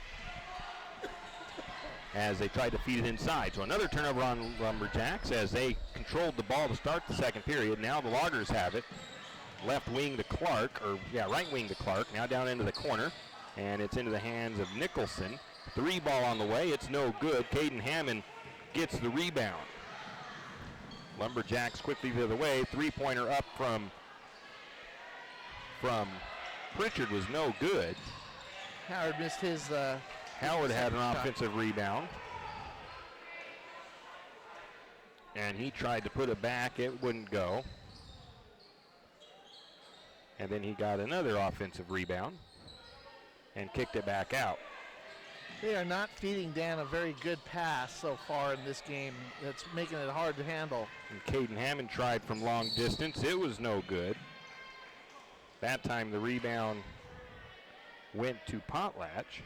as they tried to feed it inside. So another turnover on Lumberjacks as they controlled the ball to start the second period. Now the Loggers have it. Left wing to Clark, right wing to Clark. Now down into the corner, and it's into the hands of Nicholson. 3 ball on the way. It's no good. Caden Hammond gets the rebound. Lumberjacks quickly the other way. 3-pointer up from Pritchard was no good. Howard missed his. Howard had an offensive rebound. And he tried to put it back. It wouldn't go. And then he got another offensive rebound and kicked it back out. They are not feeding Dan a very good pass so far in this game. That's making it hard to handle. And Caden Hammond tried from long distance. It was no good. That time the rebound went to Potlatch.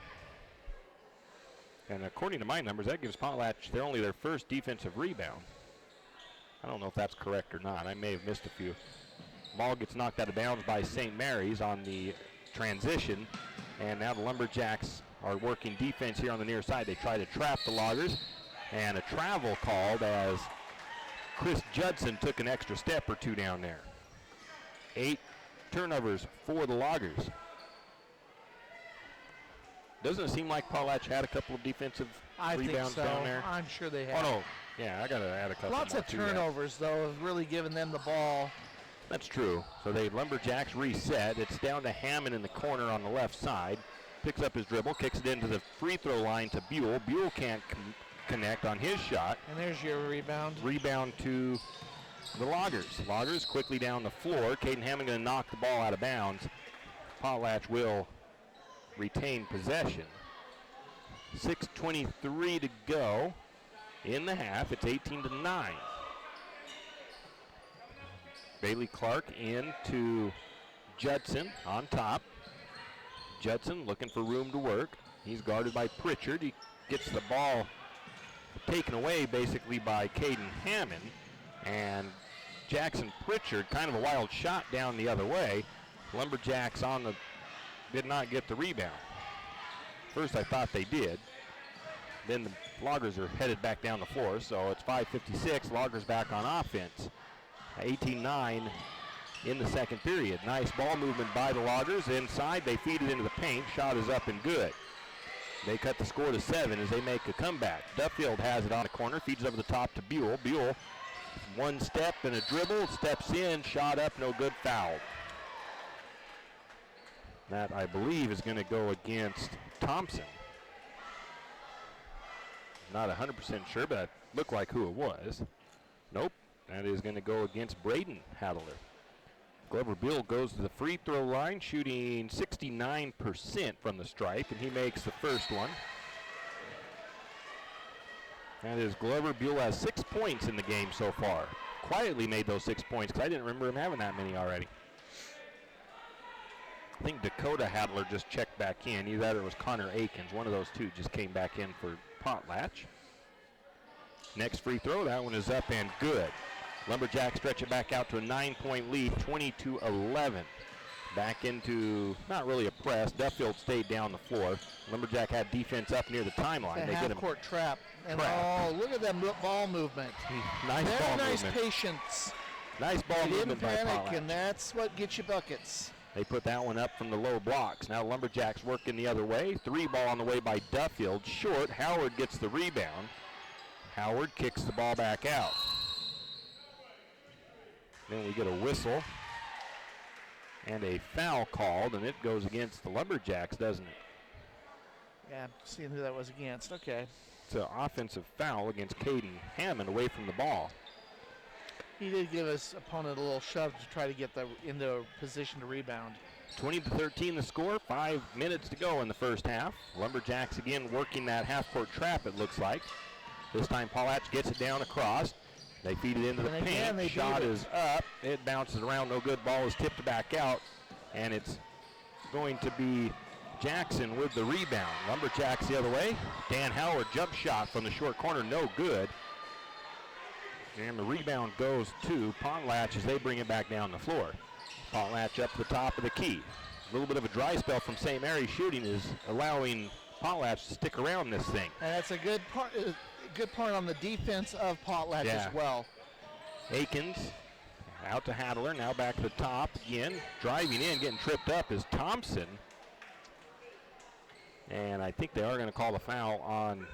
And according to my numbers, that gives Potlatch only their first defensive rebound. I don't know if that's correct or not. I may have missed a few. Ball gets knocked out of bounds by St. Mary's on the transition. And now the Lumberjacks are working defense here on the near side. They try to trap the Loggers. And a travel called as Chris Judson took an extra step or two down there. 8 turnovers for the Loggers. Doesn't it seem like Potlatch had a couple of defensive rebounds down there? I'm sure they have. Oh, no. Yeah, I got to add a couple Lots more of to that. turnovers, though, have really given them the ball. That's true. So the Lumberjacks reset. It's down to Hammond in the corner on the left side. Picks up his dribble, kicks it into the free throw line to Buell. Buell can't connect on his shot. And there's your rebound. Rebound to the Loggers. Loggers quickly down the floor. Caden Hammond going to knock the ball out of bounds. Potlatch will retain possession. 6:23 to go in the half. It's 18-9. Bailey Clark in to Judson on top. Judson looking for room to work. He's guarded by Pritchard. He gets the ball taken away basically by Caden Hammond. And Jackson Pritchard, kind of a wild shot down the other way. Lumberjacks did not get the rebound. First I thought they did. Then the Loggers are headed back down the floor, so it's 5:56. Loggers back on offense. 18-9 in the second period. Nice ball movement by the Loggers. Inside, they feed it into the paint. Shot is up and good. They cut the score to 7 as they make a comeback. Duffield has it on the corner, feeds over the top to Buell. Buell, one step and a dribble, steps in, shot up, no good, foul. That, I believe, is going to go against Thompson. Not 100% sure, but it looked like who it was. Nope, that is going to go against Braden Hadler. Glover Buell goes to the free throw line, shooting 69% from the stripe, and he makes the first one. That is Glover Buell has 6 points in the game so far. Quietly made those 6 points because I didn't remember him having that many already. I think Dakota Hadler just checked back in. Either that or it was Connor Akins. One of those two just came back in for Potlatch. Next free throw, that one is up and good. Lumberjacks stretch it back out to a 9-point lead, 20-11. Back into, not really a press. Duffield stayed down the floor. Lumberjack had defense up near the timeline. They get him court trap. And oh, look at that ball movement. Nice Very ball nice movement. patience. Nice ball movement by Didn't panic, Potlatch. and that's what gets you buckets. They put that one up from the low blocks. Now Lumberjacks working the other way. 3 ball on the way by Duffield. Short. Howard gets the rebound. Howard kicks the ball back out. Then we get a whistle and a foul called, and it goes against the Lumberjacks, doesn't it? Yeah, seeing who that was against. Okay. It's an offensive foul against Caden Hammond away from the ball. He did give his opponent a little shove to try to get into a position to rebound. 20-13 the score, 5 minutes to go in the first half. Lumberjacks again working that half-court trap, it looks like. This time Potlatch gets it down across. They feed it into the paint. Shot is up. It bounces around. No good. Ball is tipped back out. And it's going to be Jackson with the rebound. Lumberjacks the other way. Dan Howard jump shot from the short corner. No good. And the rebound goes to Potlatch as they bring it back down the floor. Potlatch up the top of the key. A little bit of a dry spell from St. Mary's shooting is allowing Potlatch to stick around this thing. And that's a good part on the defense of Potlatch as well. Akins out to Hadler, now back to the top again. Driving in, getting tripped up is Thompson. And I think they are going to call the foul on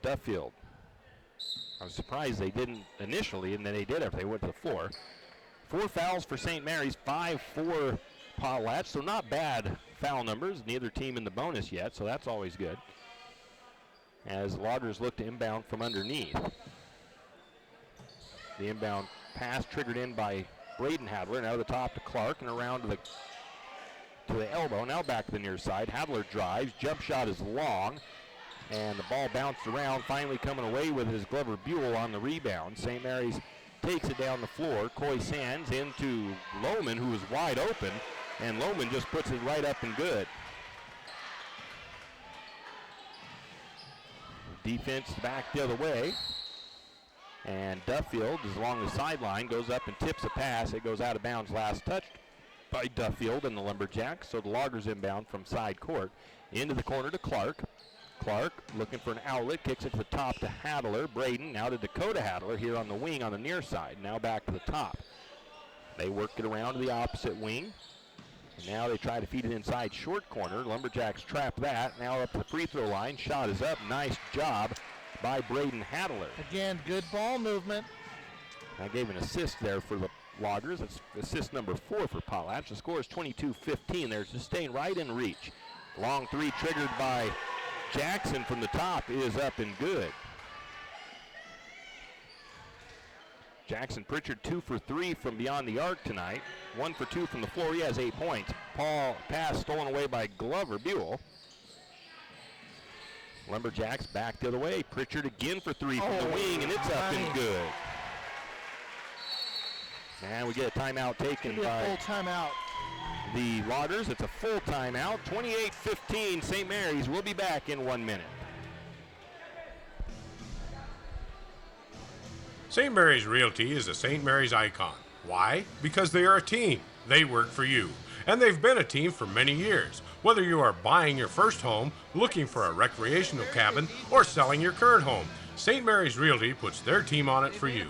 Duffield. I was surprised they didn't initially, and then they did after they went to the floor. 4 fouls for St. Mary's, 5 for Potlatch, so not bad foul numbers. Neither team in the bonus yet, so that's always good. As Loggers look to inbound from underneath. The inbound pass triggered in by Braden Hadler, now to the top to Clark and around to the elbow. Now back to the near side. Hadler drives, jump shot is long, and the ball bounced around, finally coming away with his Glover Buell on the rebound. St. Mary's takes it down the floor. Coy Sands into Lohman, who is wide open, and Lohman just puts it right up and good. Defense back the other way. And Duffield is along the sideline, goes up and tips a pass. It goes out of bounds, last touched by Duffield and the Lumberjacks. So the Loggers inbound from side court. Into the corner to Clark. Clark looking for an outlet, kicks it to the top to Hadler. Braden now to Dakota Hadler here on the wing on the near side. Now back to the top. They work it around to the opposite wing. And now they try to feed it inside short corner. Lumberjacks trap that. Now up to the free throw line. Shot is up. Nice job by Braden Hadler. Again, good ball movement. I gave an assist there for the Loggers. It's assist number 4 for Potlatch. The score is 22-15. They're just staying right in reach. Long three triggered by Jackson from the top is up and good. Jackson Pritchard 2 for 3 from beyond the arc tonight. 1 for 2 from the floor. He has 8 points. Pass stolen away by Glover Buell. Lumberjacks back the other way. Pritchard again for 3 from the wing, and it's up and good. And we get a timeout taken by full timeout. the Loggers. It's a full timeout. 28-15 St. Mary's. We'll be back in 1 minute. St. Mary's Realty is a St. Mary's icon. Why? Because they are a team. They work for you. And they've been a team for many years. Whether you are buying your first home, looking for a recreational cabin, or selling your current home, St. Mary's Realty puts their team on it for you.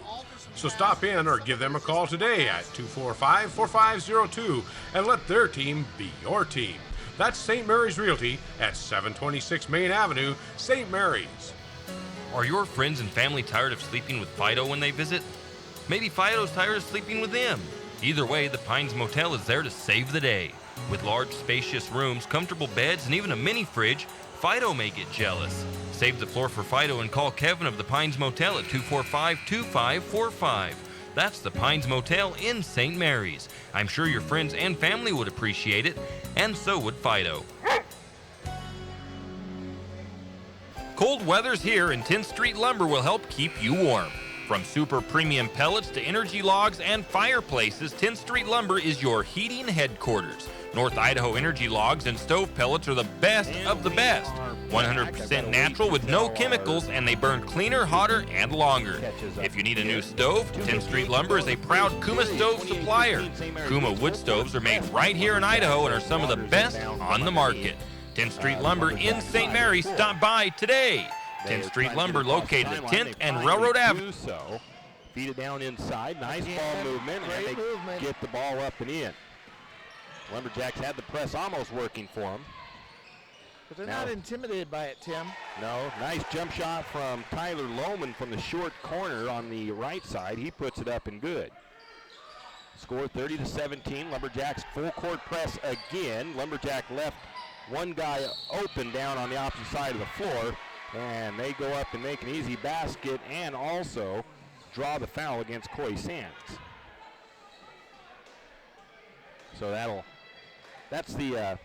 So stop in or give them a call today at 245-4502 and let their team be your team. That's St. Mary's Realty at 726 Main Avenue, St. Mary's. Are your friends and family tired of sleeping with Fido when they visit? Maybe Fido's tired of sleeping with them. Either way, the Pines Motel is there to save the day. With large, spacious rooms, comfortable beds, and even a mini fridge, Fido may get jealous. Save the floor for Fido and call Kevin of the Pines Motel at 245-2545. That's the Pines Motel in St. Mary's. I'm sure your friends and family would appreciate it, and so would Fido. Cold weather's here, and 10th Street Lumber will help keep you warm. From super premium pellets to energy logs and fireplaces, 10th Street Lumber is your heating headquarters. North Idaho energy logs and stove pellets are the best of the best. 100% natural with no chemicals, and they burn cleaner, hotter, and longer. If you need a new stove, 10th Street Lumber is a proud Kuma stove supplier. Kuma wood stoves are made right here in Idaho and are some of the best on the market. 10th Street Lumber in St. Mary. Stop by today. 10th Street Lumber located at 10th and Railroad Avenue. So, feed it down inside. Nice ball movement, and they get the ball up and in. Lumberjacks had the press almost working for them. But they're not intimidated by it, Tim. No, nice jump shot from Tyler Lohman from the short corner on the right side. He puts it up and good. Score 30-17. Lumberjacks full court press again. Lumberjack left one guy open down on the opposite side of the floor, and they go up and make an easy basket and also draw the foul against Coy Sands. So that's the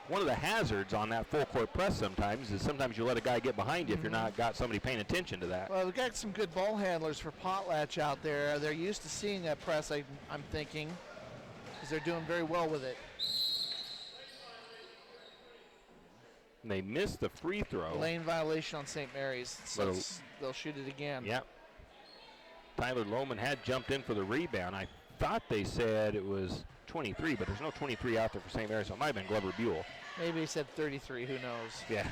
one of the hazards on that full court press sometimes is sometimes you let a guy get behind you if you're not got somebody paying attention to that. Well, we've got some good ball handlers for Potlatch out there. They're used to seeing that press, I'm thinking, because they're doing very well with it. And they missed the free throw. Lane violation on St. Mary's, so they'll shoot it again. Yep. Tyler Lohman had jumped in for the rebound. I thought they said it was 23, but there's no 23 out there for St. Mary's, so it might have been Glover Buell. Maybe he said 33, who knows? Yeah.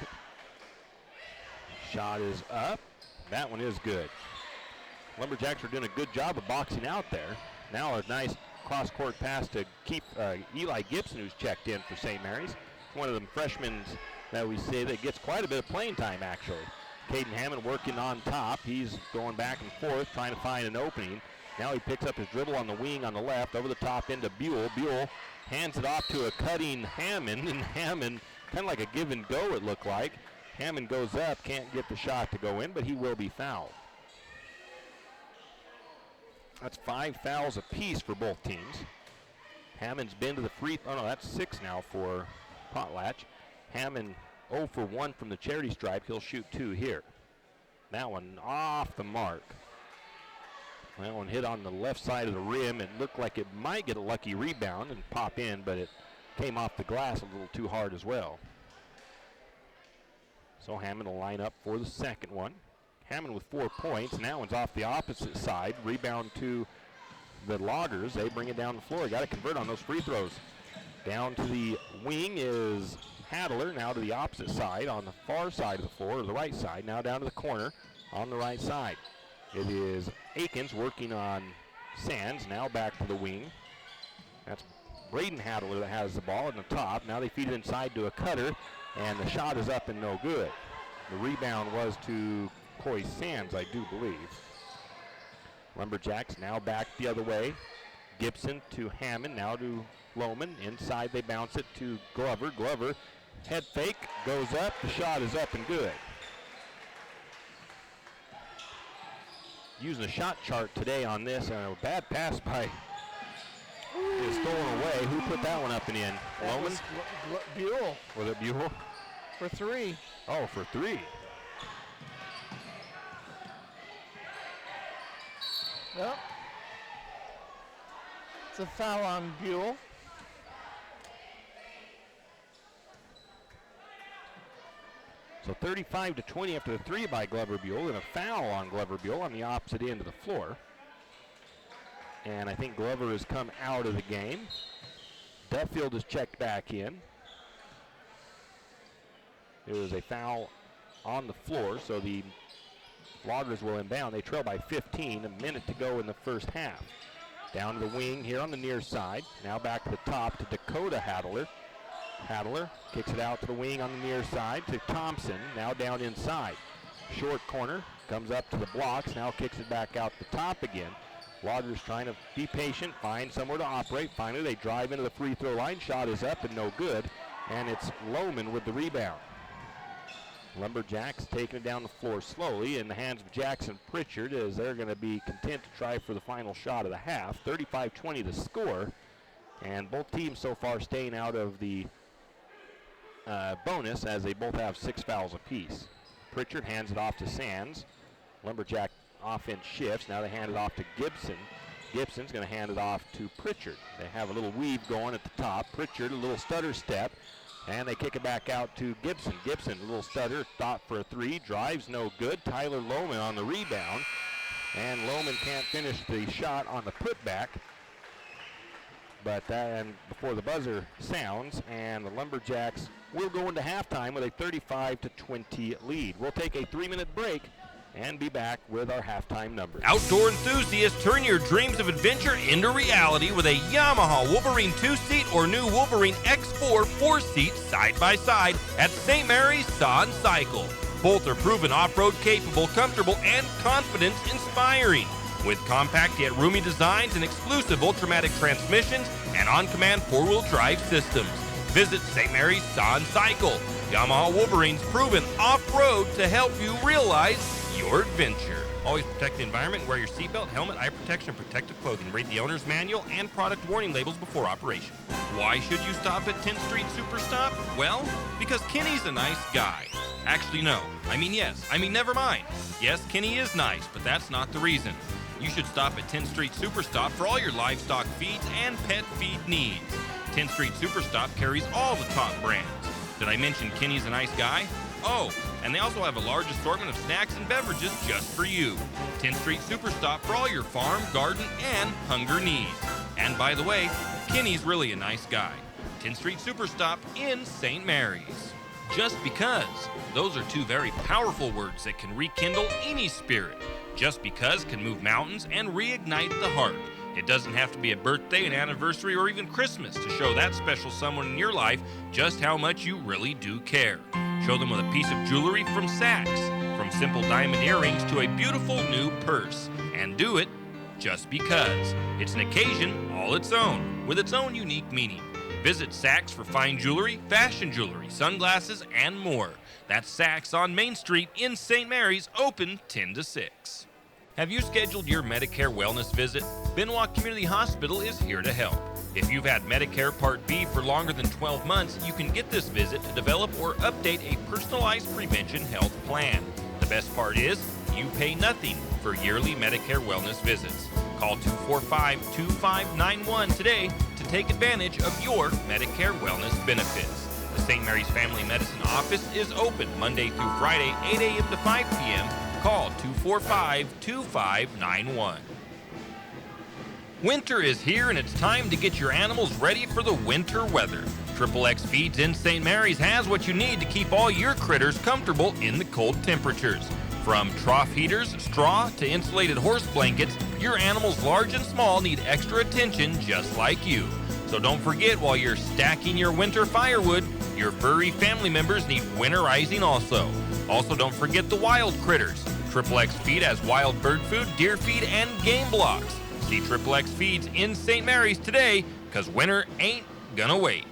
Shot is up. That one is good. Lumberjacks are doing a good job of boxing out there. Now a nice cross-court pass to keep Eli Gibson, who's checked in for St. Mary's. One of them freshmen that we say that gets quite a bit of playing time, actually. Caden Hammond working on top. He's going back and forth, trying to find an opening. Now he picks up his dribble on the wing on the left, over the top into Buell. Buell hands it off to a cutting Hammond, and Hammond, kind of like a give and go it looked like. Hammond goes up, can't get the shot to go in, but he will be fouled. That's 5 fouls apiece for both teams. Hammond's been to the free, oh no, that's 6 now for Potlatch. Hammond 0 for 1 from the charity stripe. He'll shoot 2 here. That one off the mark. That one hit on the left side of the rim. It looked like it might get a lucky rebound and pop in, but it came off the glass a little too hard as well. So Hammond will line up for the second one. Hammond with 4 points, and that one's off the opposite side. Rebound to the Loggers. They bring it down the floor. Got to convert on those free throws. Down to the wing is Hadler, now to the opposite side on the far side of the floor, or the right side, now down to the corner on the right side. It is Akins working on Sands, now back to the wing. That's Braden Hadler that has the ball in the top. Now they feed it inside to a cutter, and the shot is up and no good. The rebound was to Coy Sands, I do believe. Lumberjacks now back the other way. Gibson to Hammond, now to Lohman. Inside they bounce it to Glover. Glover, head fake, goes up. The shot is up and good. Using the shot chart today on this, a bad pass by is stolen away. Who put that one up and in? Lohman? Buell. Was it Buell? For 3. Oh, for 3. Yep. It's a foul on Buell. So 35-20 after the 3 by Glover Buell, and a foul on Glover Buell on the opposite end of the floor. And I think Glover has come out of the game. Duffield is checked back in. There was a foul on the floor, so the Loggers will inbound. They trail by 15, a minute to go in the first half. Down to the wing here on the near side. Now back to the top to Dakota Hadler. Hadler kicks it out to the wing on the near side to Thompson, now down inside. Short corner, comes up to the blocks, now kicks it back out the top again. Loggers trying to be patient, find somewhere to operate. Finally, they drive into the free throw line. Shot is up and no good, and it's Lohman with the rebound. Lumberjacks taking it down the floor slowly in the hands of Jackson Pritchard, as they're going to be content to try for the final shot of the half. 35-20 the score, and both teams so far staying out of the bonus, as they both have 6 fouls apiece. Pritchard hands it off to Sands. Lumberjack offense shifts. Now they hand it off to Gibson. Gibson's going to hand it off to Pritchard. They have a little weave going at the top. Pritchard, a little stutter step. And they kick it back out to Gibson. Gibson, a little stutter, thought for a 3, drives no good. Tyler Lohman on the rebound. And Lohman can't finish the shot on the putback. But then before the buzzer sounds, and the Lumberjacks will go into halftime with a 35-20 lead. We'll take a 3-minute break and be back with our halftime numbers. Outdoor enthusiasts, turn your dreams of adventure into reality with a Yamaha Wolverine 2-seat or new Wolverine X4 4-seat side-by-side at St. Mary's Saw and Cycle. Both are proven off-road capable, comfortable, and confidence-inspiring. With compact yet roomy designs and exclusive Ultramatic transmissions and on-command 4-wheel drive systems. Visit St. Mary's Saw and Cycle. Yamaha Wolverine's proven off-road to help you realize your adventure. Always protect the environment. Wear your seatbelt, helmet, eye protection, and protective clothing. Read the owner's manual and product warning labels before operation. Why should you stop at 10th Street Superstop? Well, because Kenny's a nice guy. Actually, no. Never mind. Yes, Kenny is nice, but that's not the reason. You should stop at 10th Street Superstop for all your livestock feeds and pet feed needs. 10th Street Superstop carries all the top brands. Did I mention Kenny's a nice guy? Oh, and they also have a large assortment of snacks and beverages just for you. 10th Street Superstop for all your farm, garden, and hunger needs. And by the way, Kenny's really a nice guy. 10th Street Superstop in St. Mary's. Just because. Those are 2 very powerful words that can rekindle any spirit. Just because can move mountains and reignite the heart. It doesn't have to be a birthday, an anniversary, or even Christmas to show that special someone in your life just how much you really do care. Show them with a piece of jewelry from Saks, from simple diamond earrings to a beautiful new purse. And do it just because. It's an occasion all its own, with its own unique meaning. Visit Saks for fine jewelry, fashion jewelry, sunglasses, and more. That's Saks on Main Street in St. Mary's, open 10 to 6. Have you scheduled your Medicare wellness visit? Benoit Community Hospital is here to help. If you've had Medicare Part B for longer than 12 months, you can get this visit to develop or update a personalized prevention health plan. The best part is, you pay nothing for yearly Medicare wellness visits. Call 245-2591 today to take advantage of your Medicare wellness benefits. The St. Mary's Family Medicine Office is open Monday through Friday, 8 a.m. to 5 p.m. Call 245-2591. Winter is here, and it's time to get your animals ready for the winter weather. XXX Feeds in St. Mary's has what you need to keep all your critters comfortable in the cold temperatures. From trough heaters, straw, to insulated horse blankets, your animals large and small need extra attention just like you. So don't forget, while you're stacking your winter firewood, your furry family members need winterizing also. Also, don't forget the wild critters. XXX Feed has wild bird food, deer feed, and game blocks. See XXX Feeds in St. Mary's today, because winter ain't gonna wait.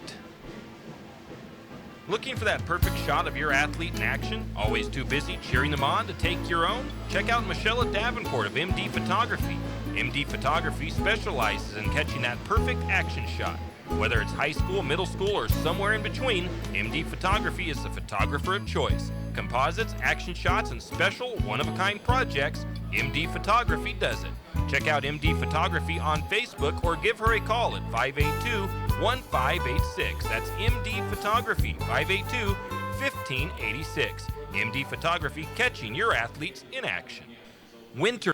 Looking for that perfect shot of your athlete in action? Always too busy cheering them on to take your own? Check out Michelle Davenport of MD Photography. MD Photography specializes in catching that perfect action shot. Whether it's high school, middle school, or somewhere in between, MD Photography is the photographer of choice. Composites, action shots, and special one-of-a-kind projects, MD Photography does it. Check out MD Photography on Facebook or give her a call at 582-1586. That's MD Photography, 582-1586. MD Photography, catching your athletes in action. Winter.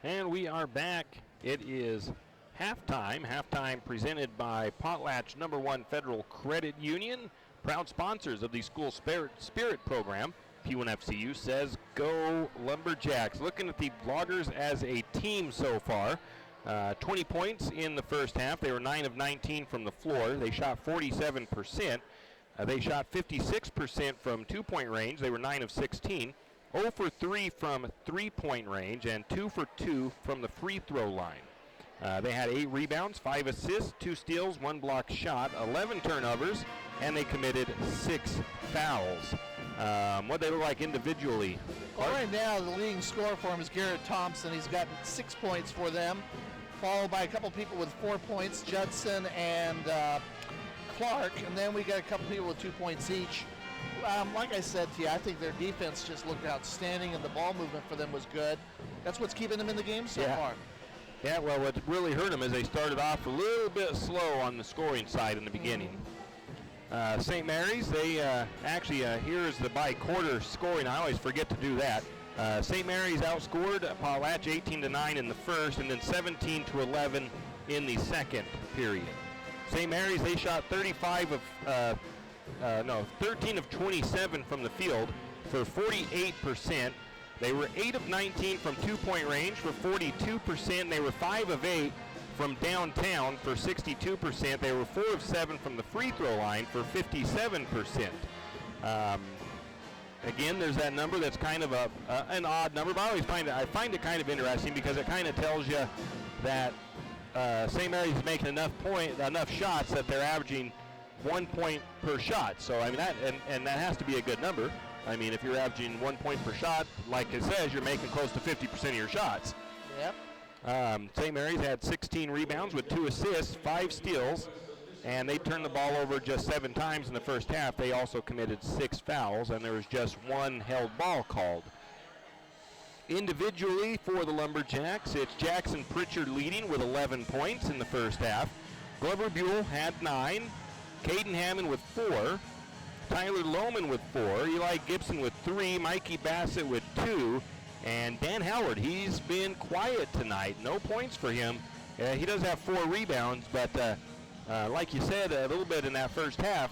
And we are back. It is halftime. Halftime presented by Potlatch No. 1 Federal Credit Union, proud sponsors of the School Spirit Program. P1FCU says, go Lumberjacks. Looking at the Loggers as a team so far, 20 points in the first half. They were 9 of 19 from the floor. They shot 47%. They shot 56% from two-point range. They were 9 of 16. 0 for 3 from three-point range and 2 for 2 from the free throw line. They had 8 rebounds, 5 assists, 2 steals, 1 block shot, 11 turnovers, and they committed 6 fouls. What they look like individually? Well, right now, the leading scorer for him is Garrett Thompson. He's got 6 points for them, followed by a couple people with 4 points, Judson and Clark, and then we got a couple people with 2 points each. Like I said to you, I think their defense just looked outstanding, and the ball movement for them was good. That's what's keeping them in the game so far. Yeah, well, what really hurt them is they started off a little bit slow on the scoring side in the beginning. St. Mary's, they here's the by-quarter scoring. I always forget to do that. St. Mary's outscored Potlatch 18-9 in the first, and then 17-11 in the second period. St. Mary's, they shot 13 of 27 from the field for 48%. They were 8 of 19 from two-point range for 42%. They were 5 of 8 from downtown for 62%. They were 4 of 7 from the free throw line for 57%. Again, there's that number that's kind of an odd number, but I find it kind of interesting because it kind of tells you that St. Mary's is making enough shots that they're averaging 1 point per shot. So I mean that has to be a good number. I mean, if you're averaging 1 point per shot, like it says, you're making close to 50% of your shots. Yep. St. Mary's had 16 rebounds with 2 assists, 5 steals, and they turned the ball over just 7 times in the first half. They also committed 6 fouls, and there was just 1 held ball called. Individually for the Lumberjacks, it's Jackson Pritchard leading with 11 points in the first half. Glover Buell had 9. Caden Hammond with 4. Tyler Lohman with 4. Eli Gibson with 3. Mikey Bassett with 2. And Dan Howard, he's been quiet tonight. No points for him. He does have 4 rebounds, but like you said, a little bit in that first half,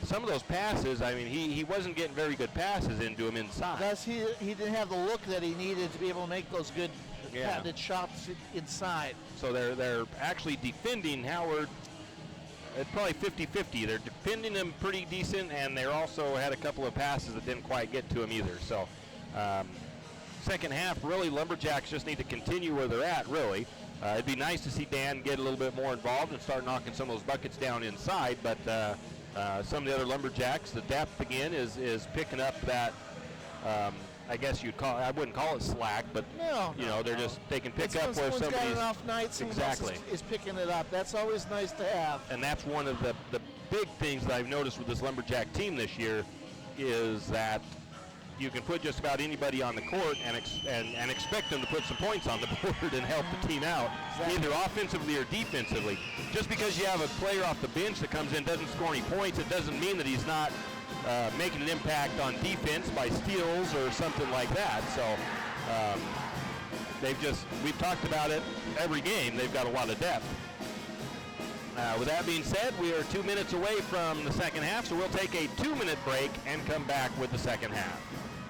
some of those passes, I mean, he wasn't getting very good passes into him inside. Because he didn't have the look that he needed to be able to make those good patented shots inside. So they're actually defending Howard. It's probably 50-50. They're defending him pretty decent, and they also had a couple of passes that didn't quite get to him either. So second half, really, Lumberjacks just need to continue where they're at, really. It'd be nice to see Dan get a little bit more involved and start knocking some of those buckets down inside, but some of the other Lumberjacks, the depth again is picking up that, I guess I wouldn't call it slack, but they can pick up where somebody's got enough nights, exactly is picking it up. That's always nice to have. And that's one of the big things that I've noticed with this Lumberjack team this year is that you can put just about anybody on the court and expect them to put some points on the board and help the team out, either offensively or defensively. Just because you have a player off the bench that comes in doesn't score any points, it doesn't mean that he's not making an impact on defense by steals or something like that. So we've talked about it every game. They've got a lot of depth. With that being said, we are 2 minutes away from the second half, so we'll take a 2-minute break and come back with the second half.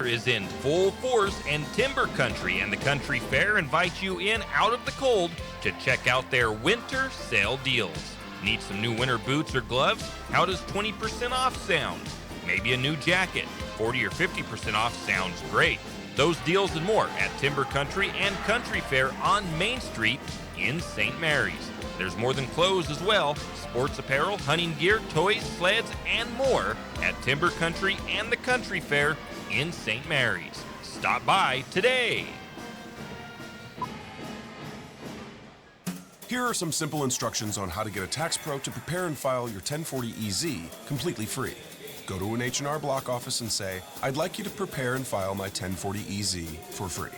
Is in full force, and Timber Country and the Country Fair invite you in out of the cold to check out their winter sale deals. Need some new winter boots or gloves? How does 20% off sound? Maybe a new jacket. 40 or 50% off sounds great. Those deals and more at Timber Country and Country Fair on Main Street in St. Mary's. There's more than clothes as well. Sports apparel, hunting gear, toys, sleds, and more at Timber Country and the Country Fair in St. Mary's. Stop by today. Here are some simple instructions on how to get a tax pro to prepare and file your 1040EZ completely free. Go to an H&R Block office and say, I'd like you to prepare and file my 1040EZ for free.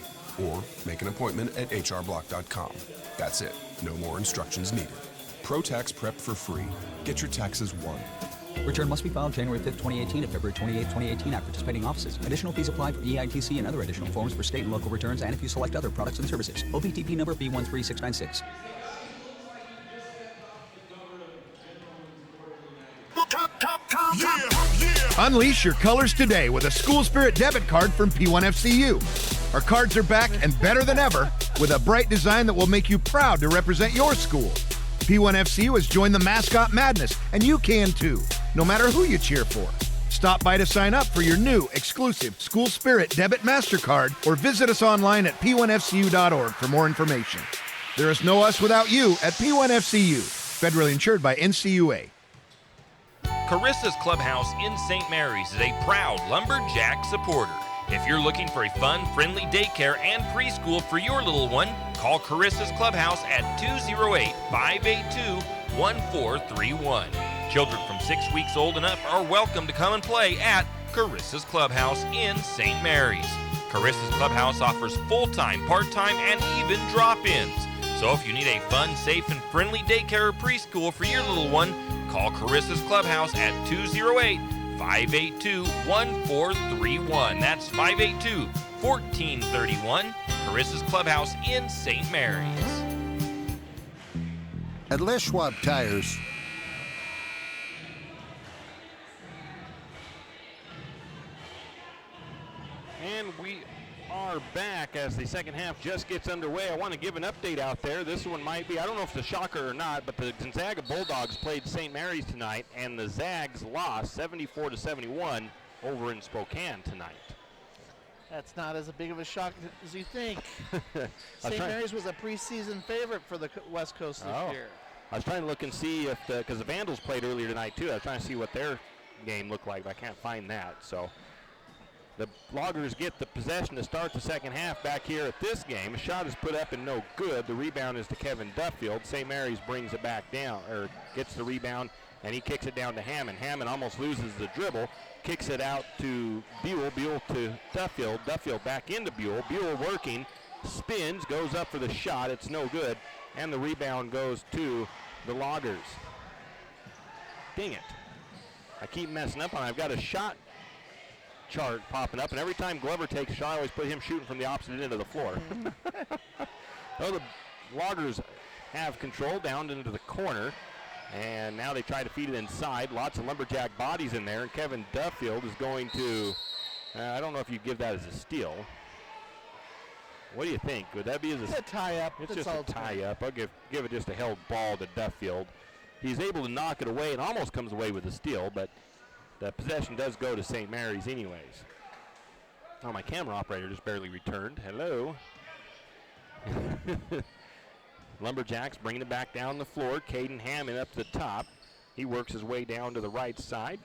Or make an appointment at hrblock.com. That's it. No more instructions needed. Pro Tax Prep for free. Get your taxes won. Return must be filed January 5th, 2018 to February 28th, 2018 at participating offices. Additional fees apply for EITC and other additional forms for state and local returns and if you select other products and services. OBTP number B13696. Unleash your colors today with a School Spirit debit card from P1FCU. Our cards are back and better than ever with a bright design that will make you proud to represent your school. P1FCU has joined the mascot madness, and you can too, no matter who you cheer for. Stop by to sign up for your new exclusive School Spirit debit MasterCard or visit us online at p1fcu.org for more information. There is no us without you at P1FCU, federally insured by NCUA. Carissa's Clubhouse in St. Mary's is a proud Lumberjack supporter. If you're looking for a fun, friendly daycare and preschool for your little one, call Carissa's Clubhouse at 208-582-1431. Children from 6 weeks old and up are welcome to come and play at Carissa's Clubhouse in St. Mary's. Carissa's Clubhouse offers full-time, part-time, and even drop-ins. So if you need a fun, safe, and friendly daycare or preschool for your little one, call Carissa's Clubhouse at 208-582-1431. That's 582-1431. Carissa's Clubhouse in St. Mary's. At Les Schwab Tires, And we are back as the second half just gets underway. I want to give an update out there. This one might be, I don't know if it's a shocker or not, but the Gonzaga Bulldogs played St. Mary's tonight, and the Zags lost 74-71 over in Spokane tonight. That's not as big of a shock as you think. St. Mary's was a preseason favorite for the West Coast this year. I was trying to look and see if because the Vandals played earlier tonight too. I was trying to see what their game looked like, but I can't find that. So the Loggers get the possession to start the second half back here at this game. A shot is put up and no good. The rebound is to Kevin Duffield. St. Mary's brings it back down, or gets the rebound, and he kicks it down to Hammond. Hammond almost loses the dribble, kicks it out to Buell. Buell to Duffield. Duffield back into Buell. Buell working, spins, goes up for the shot. It's no good, and the rebound goes to the Loggers. Dang it. I keep messing up on it. I've got a shot chart popping up, and every time Glover takes a shot, I always put him shooting from the opposite end of the floor. So the Loggers have control down into the corner, and now they try to feed it inside. Lots of Lumberjack bodies in there, and Kevin Duffield is going to, I don't know if you give that as a steal. What do you think? Would that be as a tie-up? It's just a tie-up. I'll give it just a held ball to Duffield. He's able to knock it away and almost comes away with a steal, but the possession does go to St. Mary's anyways. Oh, my camera operator just barely returned. Hello. Lumberjacks bringing it back down the floor. Caden Hammond up to the top. He works his way down to the right side.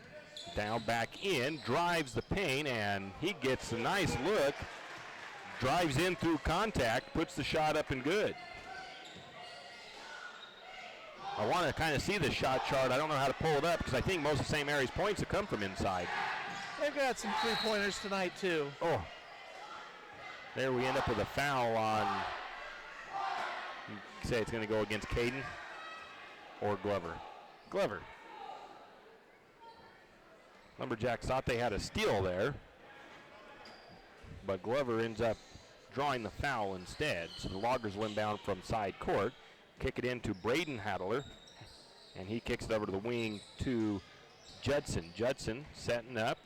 Down back in, drives the paint, and he gets a nice look. Drives in through contact, puts the shot up and good. I want to kind of see the shot chart. I don't know how to pull it up because I think most of St. Mary's points have come from inside. They've got some three-pointers tonight, too. Oh. There we end up with a foul on, you say it's going to go against Caden or Glover. Glover. Lumberjacks thought they had a steal there, but Glover ends up drawing the foul instead. So the Loggers will inbound from side court, kick it into Braden Hadler, and he kicks it over to the wing to Judson. Judson setting up,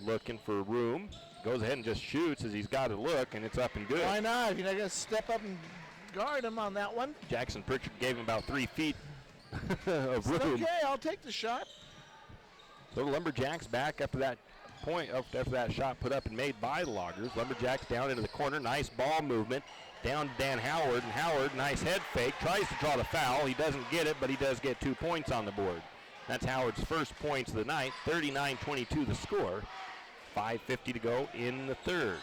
looking for room. Goes ahead and just shoots as he's got to look, and it's up and good. Why not? If you're not going to step up and guard him on that one. Jackson Pritchard gave him about 3 feet of room. Okay, I'll take the shot. So the Lumberjacks back after that point, after that shot put up and made by the Loggers. Lumberjacks down into the corner. Nice ball movement. Down to Dan Howard, and Howard, nice head fake. Tries to draw the foul. He doesn't get it, but he does get 2 points on the board. That's Howard's first points of the night. 39-22 the score. 5:50 to go in the third.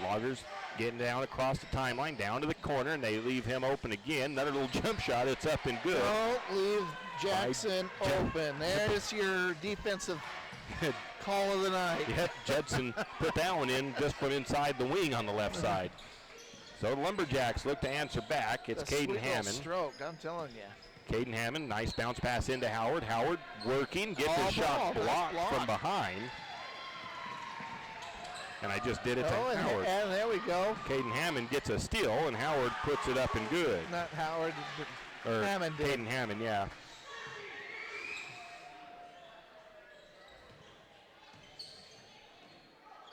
Loggers getting down across the timeline, down to the corner, and they leave him open again. Another little jump shot. It's up and good. Don't leave Jackson open. There's your defensive call of the night. Yep, Judson put that one in just from inside the wing on the left side. So the Lumberjacks look to answer back. It's Caden Hammond. Stroke, I'm telling you. Caden Hammond, nice bounce pass into Howard. Howard working, gets his shot blocked from behind. And I just did it to Howard. And there we go. Caden Hammond gets a steal, and Howard puts it up and good. Not Howard, but or Hammond did. Caden Hammond, yeah.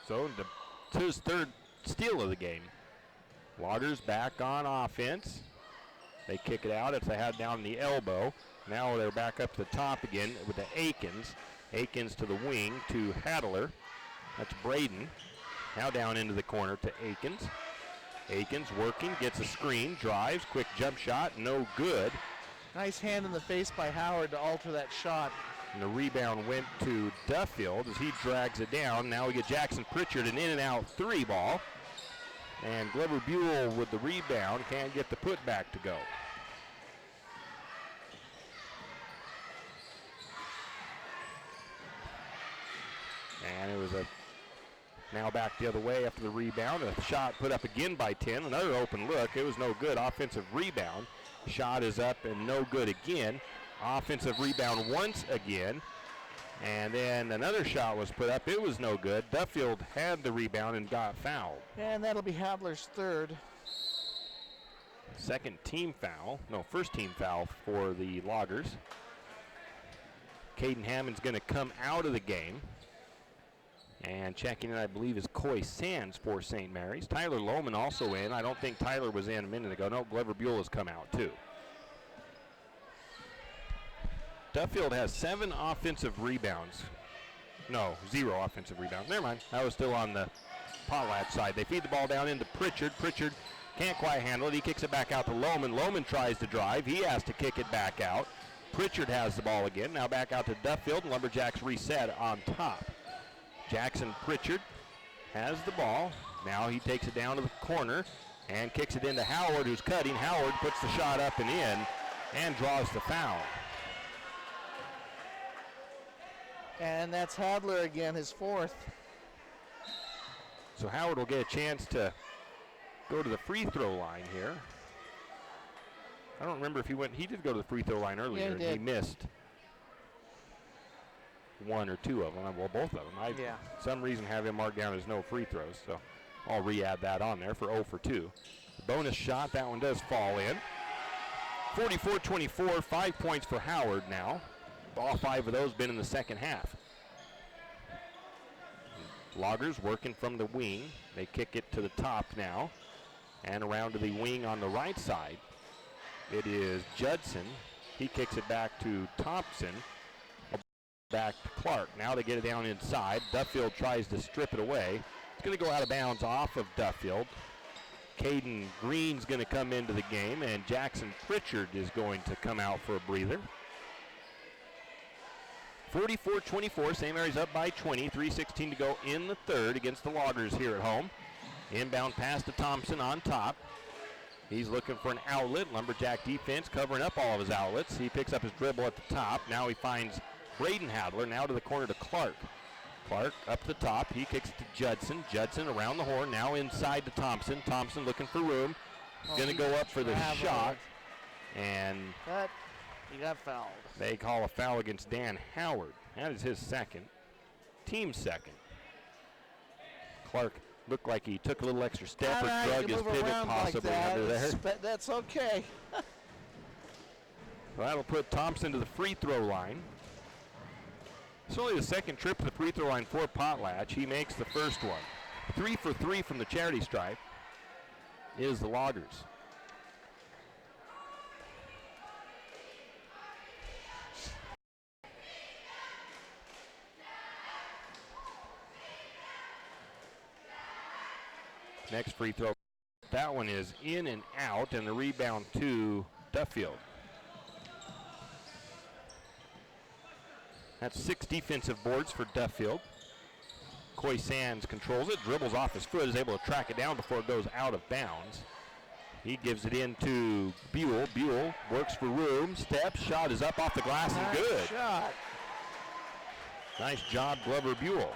So to his third steal of the game. Loggers back on offense. They kick it out. It's a head down the elbow. Now they're back up to the top again with the Akins. Akins to the wing to Hadler. That's Braden. Now down into the corner to Akins. Akins working, gets a screen, drives, quick jump shot, no good. Nice hand in the face by Howard to alter that shot. And the rebound went to Duffield as he drags it down. Now we get Jackson Pritchard, an in and out 3 ball. And Glover Buell with the rebound, can't get the putback to go. And it was now back the other way after the rebound. A shot put up again by 10. Another open look. It was no good. Offensive rebound. Shot is up and no good again. Offensive rebound once again. And then another shot was put up. It was no good. Duffield had the rebound and got fouled. And that'll be Hadler's third. Second team foul. No, first team foul for the Loggers. Caden Hammond's going to come out of the game. And checking in, I believe, is Coy Sands for St. Mary's. Tyler Lohman also in. I don't think Tyler was in a minute ago. No, Glover Buell has come out too. Duffield has 7 offensive rebounds. No, 0 offensive rebounds. Never mind. I was still on the Potlatch side. They feed the ball down into Pritchard. Pritchard can't quite handle it. He kicks it back out to Lohman. Lohman tries to drive. He has to kick it back out. Pritchard has the ball again. Now back out to Duffield. Lumberjacks reset on top. Jackson Pritchard has the ball. Now he takes it down to the corner and kicks it into Howard, who's cutting. Howard puts the shot up and in and draws the foul. And that's Hadler again, his 4th. So Howard will get a chance to go to the free throw line here. I don't remember if he went. He did go to the free throw line earlier, Yeah, and he missed 1 or 2 of them. Well, both of them. I, for some reason, have him marked down as no free throws, so I'll re-add that on there for 0 for 2. The bonus shot, that one does fall in. 44-24, 5 points for Howard now. All 5 of those been in the second half. Loggers working from the wing. They kick it to the top now. And around to the wing on the right side. It is Judson. He kicks it back to Thompson. Back to Clark. Now they get it down inside. Duffield tries to strip it away. It's going to go out of bounds off of Duffield. Caden Green's going to come into the game, and Jackson Pritchard is going to come out for a breather. 44-24, St. Mary's up by 20, 3:16 to go in the third against the Loggers here at home. Inbound pass to Thompson on top. He's looking for an outlet. Lumberjack defense covering up all of his outlets. He picks up his dribble at the top. Now he finds Braden Hadler now to the corner to Clark. Clark up the top. He kicks it to Judson. Judson around the horn. Now inside to Thompson. Thompson looking for room. Going to go up for the shot. And he got fouled. They call a foul against Dan Howard. That is his second. Team second. Clark looked like he took a little extra step or drug his pivot possibly under there. That's okay. That'll put Thompson to the free throw line. It's only the second trip to the free throw line for Potlatch. He makes the first one. 3 for 3 from the charity stripe is the Loggers. Next free throw. That one is in and out, and the rebound to Duffield. That's 6 defensive boards for Duffield. Coy Sands controls it, dribbles off his foot, is able to track it down before it goes out of bounds. He gives it in to Buell. Buell works for room, steps, shot is up off the glass and good. Shot. Nice job, Glover Buell.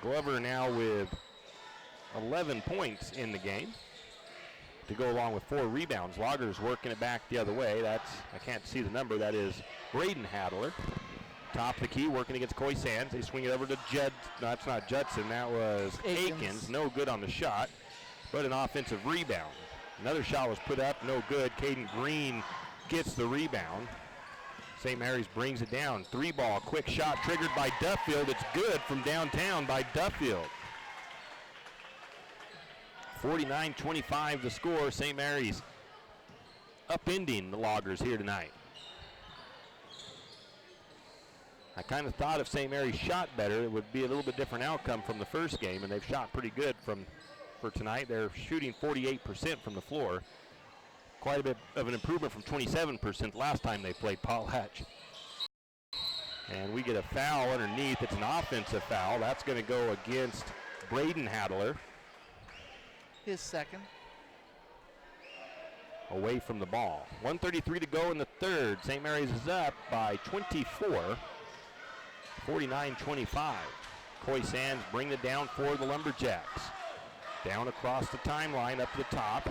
Glover now with 11 points in the game to go along with 4 rebounds. Loggers working it back the other way. That's, I can't see the number, that is Braden Hadler. Top of the key, working against Coy Sands. They swing it over to Judd. No, that's not Judson, that was Akins. No good on the shot, but an offensive rebound. Another shot was put up, no good. Caden Green gets the rebound. St. Mary's brings it down. 3-ball, quick shot triggered by Duffield. It's good from downtown by Duffield. 49-25 the score. St. Mary's upending the Loggers here tonight. I kind of thought if St. Mary's shot better, it would be a little bit different outcome from the first game, and they've shot pretty good for tonight. They're shooting 48% from the floor. Quite a bit of an improvement from 27% last time they played Potlatch. And we get a foul underneath. It's an offensive foul. That's going to go against Braden Hadler. His second. Away from the ball. 1:33 to go in the third. St. Mary's is up by 24. 49-25. Coy Sands bring it down for the Lumberjacks. Down across the timeline, up to the top.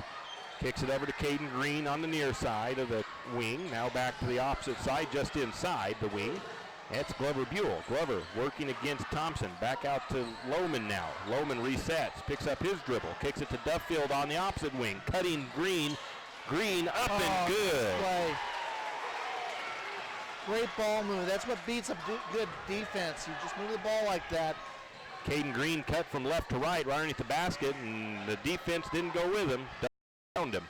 Kicks it over to Caden Green on the near side of the wing. Now back to the opposite side, just inside the wing. That's Glover Buell. Glover working against Thompson. Back out to Lohman now. Lohman resets, picks up his dribble, kicks it to Duffield on the opposite wing. Cutting Green. Green up and good. Play. Great ball move. That's what beats a good defense. You just move the ball like that. Caden Green cut from left to right underneath the basket, and the defense didn't go with him. Found him.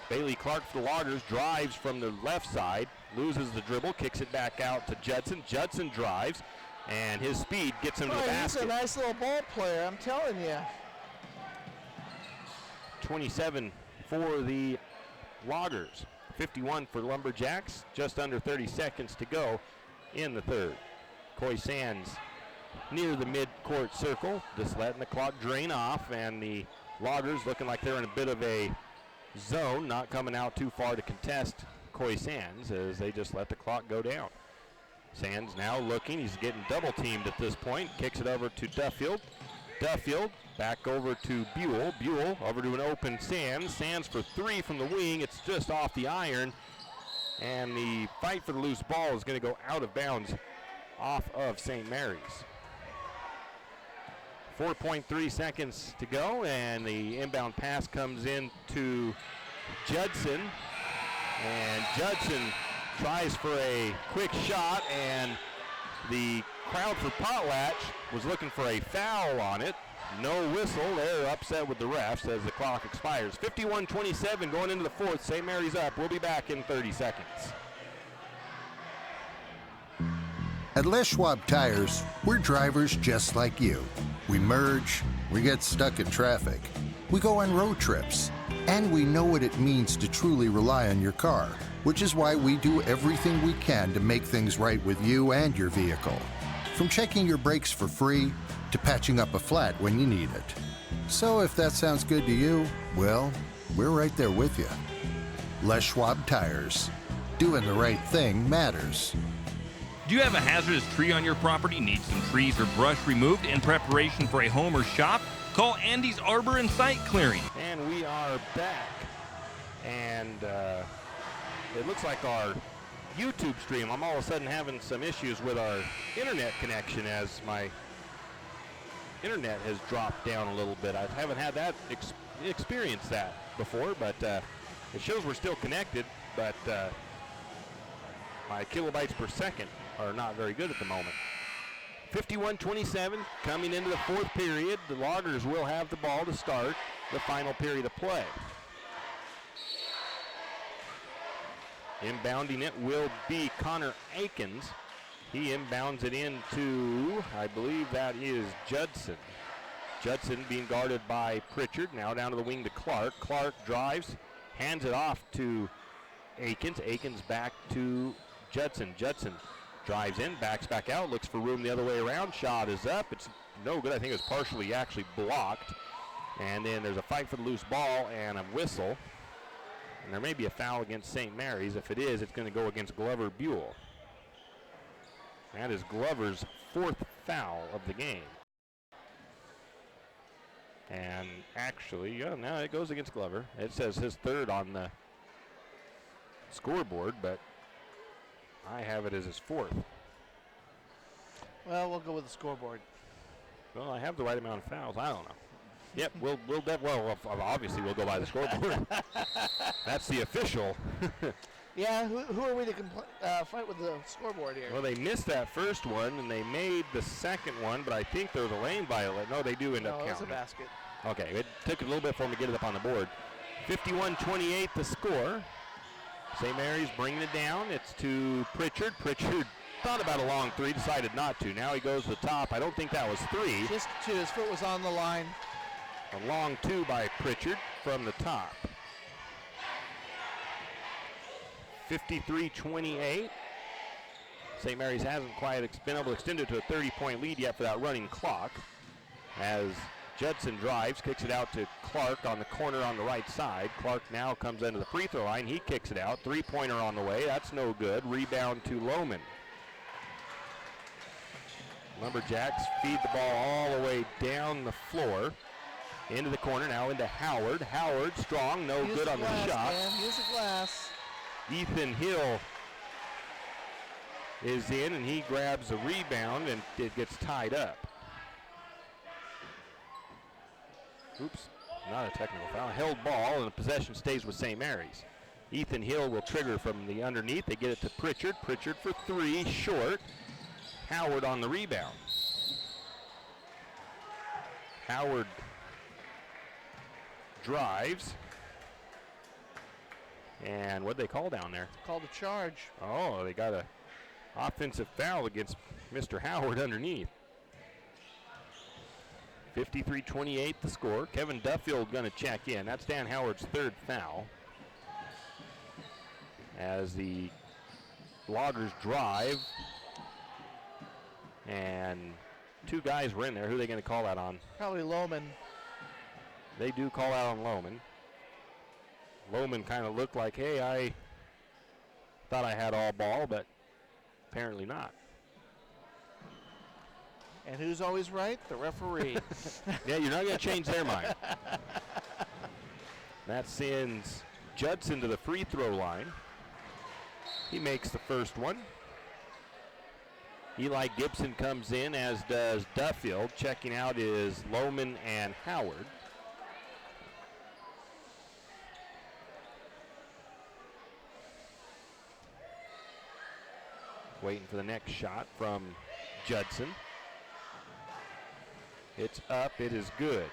Bailey Clark for the Loggers drives from the left side, loses the dribble, kicks it back out to Judson. Judson drives, and his speed gets him to the basket. He's a nice little ball player, I'm telling you. 27 for the Loggers, 51 for Lumberjacks. Just under 30 seconds to go in the third. Coy Sands near the mid-court circle, just letting the clock drain off, and the Loggers looking like they're in a bit of a zone, not coming out too far to contest Coy Sands as they just let the clock go down. Sands now looking, he's getting double teamed at this point, kicks it over to Duffield. Duffield back over to Buell. Buell over to an open Sands. Sands for 3 from the wing, it's just off the iron, and the fight for the loose ball is going to go out of bounds off of St. Mary's. 4.3 seconds to go, and the inbound pass comes in to Judson. And Judson tries for a quick shot, and the crowd for Potlatch was looking for a foul on it. No whistle. They're upset with the refs as the clock expires. 51-27 going into the fourth. St. Mary's up. We'll be back in 30 seconds. At Les Schwab Tires, we're drivers just like you. We merge, we get stuck in traffic, we go on road trips, and we know what it means to truly rely on your car, which is why we do everything we can to make things right with you and your vehicle. From checking your brakes for free to patching up a flat when you need it. So if that sounds good to you, well, we're right there with you. Les Schwab Tires. doing the right thing matters. Do you have a hazardous tree on your property? Need some trees or brush removed in preparation for a home or shop? Call Andy's Arbor and Site Clearing. And we are back. And it looks like our YouTube stream, I'm all of a sudden having some issues with our internet connection as my internet has dropped down a little bit. I haven't had that experience that before, but it shows we're still connected, but my kilobytes per second are not very good at the moment. 51-27 coming into the fourth period. The Loggers will have the ball to start the final period of play. Inbounding it will be Connor Akins. He inbounds it into, I believe that is Judson. Judson being guarded by Pritchard. Now down to the wing to Clark. Clark drives, hands it off to Akins. Akins back to Judson. Judson drives in, backs back out, looks for room the other way around. Shot is up. It's no good. I think it was partially actually blocked. And then there's a fight for the loose ball and a whistle. And there may be a foul against St. Mary's. If it is, it's going to go against Glover Buell. That is Glover's fourth foul of the game. And actually, yeah, now it goes against Glover. It says his third on the scoreboard, but I have it as his fourth. Well, we'll go with the scoreboard. Well, I have the right amount of fouls. I don't know. Yep, obviously we'll go by the scoreboard. That's the official. Yeah, who are we to fight with the scoreboard here? Well, they missed that first one, and they made the second one, but I think there was a lane violation. No, they do end up counting. No, it's a basket. Okay, it took a little bit for them to get it up on the board. 51-28 the score. St. Mary's bringing it down. It's to Pritchard. Pritchard thought about a long three, decided not to. Now he goes to the top. I don't think that was three. Just two. His foot was on the line. A long two by Pritchard from the top. 53-28. St. Mary's hasn't quite been able to extend it to a 30-point lead yet for that running clock. As Judson drives, kicks it out to Clark on the corner on the right side. Clark now comes into the free throw line. He kicks it out. Three-pointer on the way. That's no good. Rebound to Lohman. Lumberjacks feed the ball all the way down the floor. Into the corner, now into Howard. Howard, strong, no good on the shot. Use the glass. Ethan Hill is in, and he grabs a rebound, and it gets tied up. Oops, not a technical foul. Held ball, and the possession stays with St. Mary's. Ethan Hill will trigger from the underneath. They get it to Pritchard. Pritchard for three, short. Howard on the rebound. Howard drives. And what did they call down there? Called a charge. Oh, they got an offensive foul against Mr. Howard underneath. 53-28 the score. Kevin Duffield going to check in. That's Dan Howard's third foul. As the Loggers drive. And two guys were in there. Who are they going to call that on? Probably Lohman. They do call out on Lohman. Lohman kind of looked like, hey, I thought I had all ball, but apparently not. And who's always right? The referee. Yeah, you're not going to change their mind. That sends Judson to the free throw line. He makes the first one. Eli Gibson comes in, as does Duffield. Checking out is Lohman and Howard. Waiting for the next shot from Judson. It's up, it is good.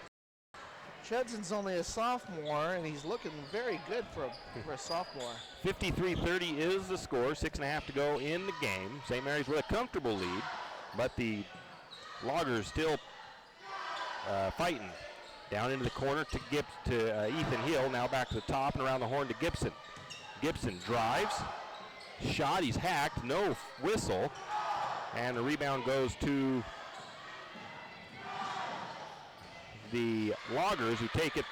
Judson's only a sophomore, and he's looking very good for a sophomore. 53-30 is the score, 6.5 to go in the game. St. Mary's with a comfortable lead, but the Loggers still fighting. Down into the corner to Ethan Hill, now back to the top and around the horn to Gibson. Gibson drives, shot, he's hacked, no whistle, and the rebound goes to the Loggers, who take it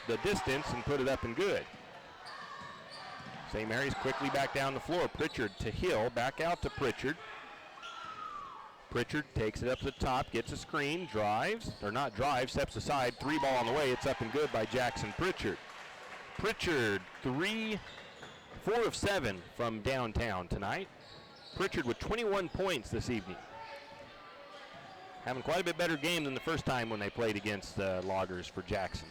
the distance and put it up and good. St. Mary's quickly back down the floor. Pritchard to Hill, back out to Pritchard. Pritchard takes it up to the top, gets a screen, drives, or not drives, steps aside, 3-ball on the way. It's up and good by Jackson Pritchard. Pritchard, 4 of 7 from downtown tonight. Pritchard with 21 points this evening. Having quite a bit better game than the first time when they played against Loggers for Jackson.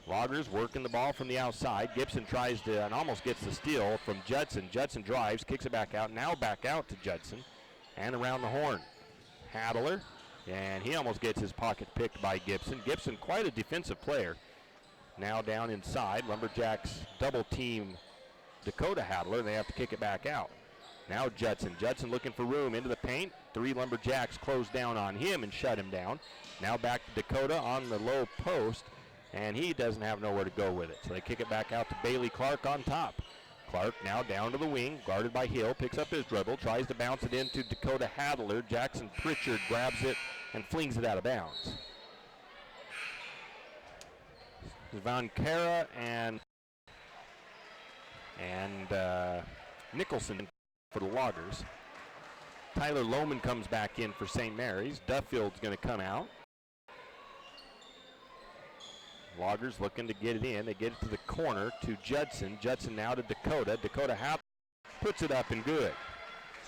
Loggers working the ball from the outside. Gibson tries to and almost gets the steal from Judson. Judson drives, kicks it back out. Now back out to Judson and around the horn. Hadler, and he almost gets his pocket picked by Gibson. Gibson, quite a defensive player. Now down inside. Lumberjacks double team Dakota Hadler. They have to kick it back out. Now Judson. Judson looking for room into the paint. 3 Lumberjacks close down on him and shut him down. Now back to Dakota on the low post. And he doesn't have nowhere to go with it. So they kick it back out to Bailey Clark on top. Clark now down to the wing, guarded by Hill, picks up his dribble, tries to bounce it into Dakota Hadler. Jackson Pritchard grabs it and flings it out of bounds. Van Kara and Nicholson for the Loggers. Tyler Lohman comes back in for St. Mary's. Duffield's going to come out. Loggers looking to get it in. They get it to the corner to Judson. Judson now to Dakota. Dakota puts it up and good.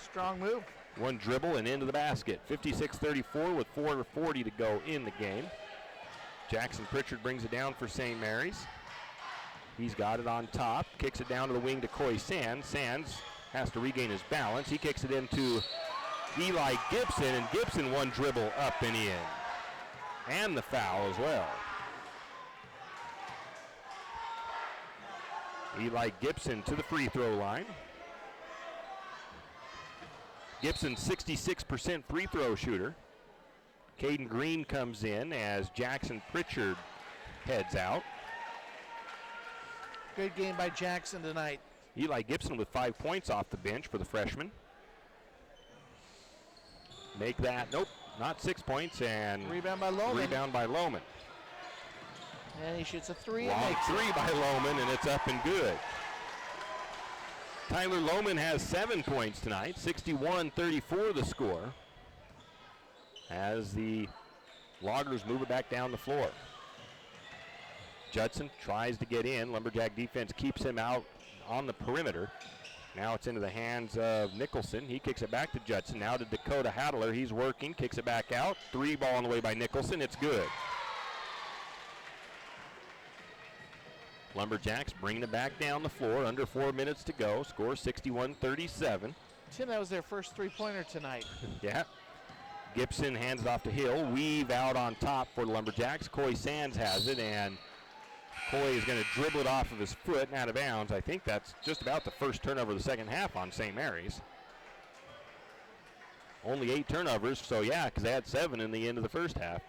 Strong move. One dribble and into the basket. 56-34 with 4:40 to go in the game. Jackson Pritchard brings it down for St. Mary's. He's got it on top. Kicks it down to the wing to Coy Sands. Sands has to regain his balance. He kicks it into Eli Gibson, and Gibson one dribble up and in. And the foul as well. Eli Gibson to the free throw line. Gibson 66% free throw shooter. Caden Green comes in as Jackson Pritchard heads out. Good game by Jackson tonight. Eli Gibson with 5 points off the bench for the freshman. Make that, nope, not 6 points, and rebound by Lohman. And he shoots a 3. Long 3 by Lohman, and it's up and good. Tyler Lohman has 7 points tonight, 61-34 the score, as the Loggers move it back down the floor. Judson tries to get in. Lumberjack defense keeps him out on the perimeter. Now it's into the hands of Nicholson. He kicks it back to Judson. Now to Dakota Hadler. He's working, kicks it back out. 3-ball on the way by Nicholson. It's good. Lumberjacks bringing it back down the floor. Under 4 minutes to go. Score 61-37. Tim, that was their first 3-pointer tonight. Yeah. Gibson hands it off to Hill. Weave out on top for the Lumberjacks. Coy Sands has it, and Coy is going to dribble it off of his foot and out of bounds. I think that's just about the first turnover of the second half on St. Mary's. Only 8 turnovers, so yeah, because they had 7 in the end of the first half.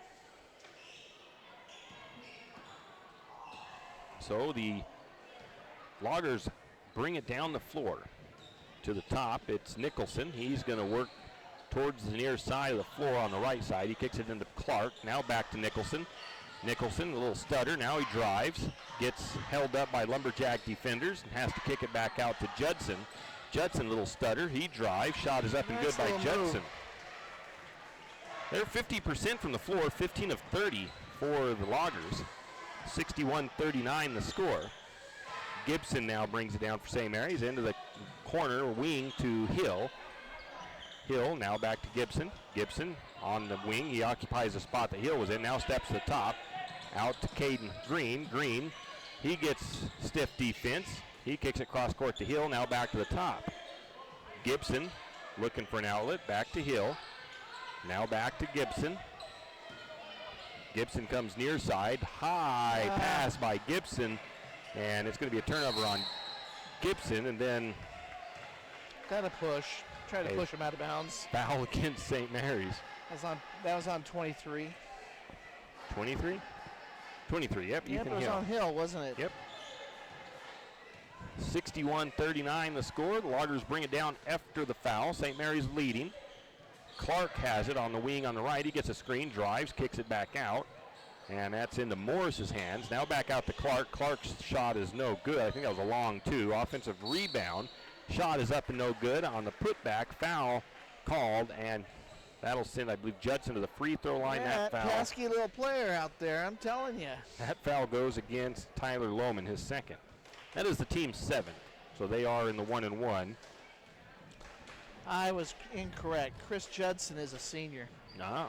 So the Loggers bring it down the floor to the top. It's Nicholson. He's going to work towards the near side of the floor on the right side. He kicks it into Clark. Now back to Nicholson. Nicholson, a little stutter. Now he drives. Gets held up by Lumberjack defenders and has to kick it back out to Judson. Judson, a little stutter. He drives. Shot is up and good by Judson. They're 50% from the floor, 15 of 30 for the Loggers. 61-39 the score. Gibson now brings it down for St. Mary's into the corner wing to Hill. Hill now back to Gibson. Gibson on the wing. He occupies the spot that Hill was in. Now steps to the top. Out to Caden Green. Green, he gets stiff defense. He kicks it cross court to Hill. Now back to the top. Gibson looking for an outlet. Back to Hill. Now back to Gibson. Gibson comes near side. High pass by Gibson. And it's going to be a turnover on Gibson. And then got to push. Try to push him out of bounds. Foul against St. Mary's. That was on 23. 23? 23, yep. Yep, it was on Hill, wasn't it? Yep. 61-39 the score. The Loggers bring it down after the foul. St. Mary's leading. Clark has it on the wing on the right. He gets a screen, drives, kicks it back out. And that's into Morris's hands. Now back out to Clark. Clark's shot is no good. I think that was a long two. Offensive rebound. Shot is up and no good on the putback. Foul called, and that'll send, I believe, Judson to the free throw line. Yeah, that foul. pesky little player out there, I'm telling you. That foul goes against Tyler Lohman, his second. That is the team's 7th, so they are in the 1-1. I was incorrect. Chris Judson is a senior. No.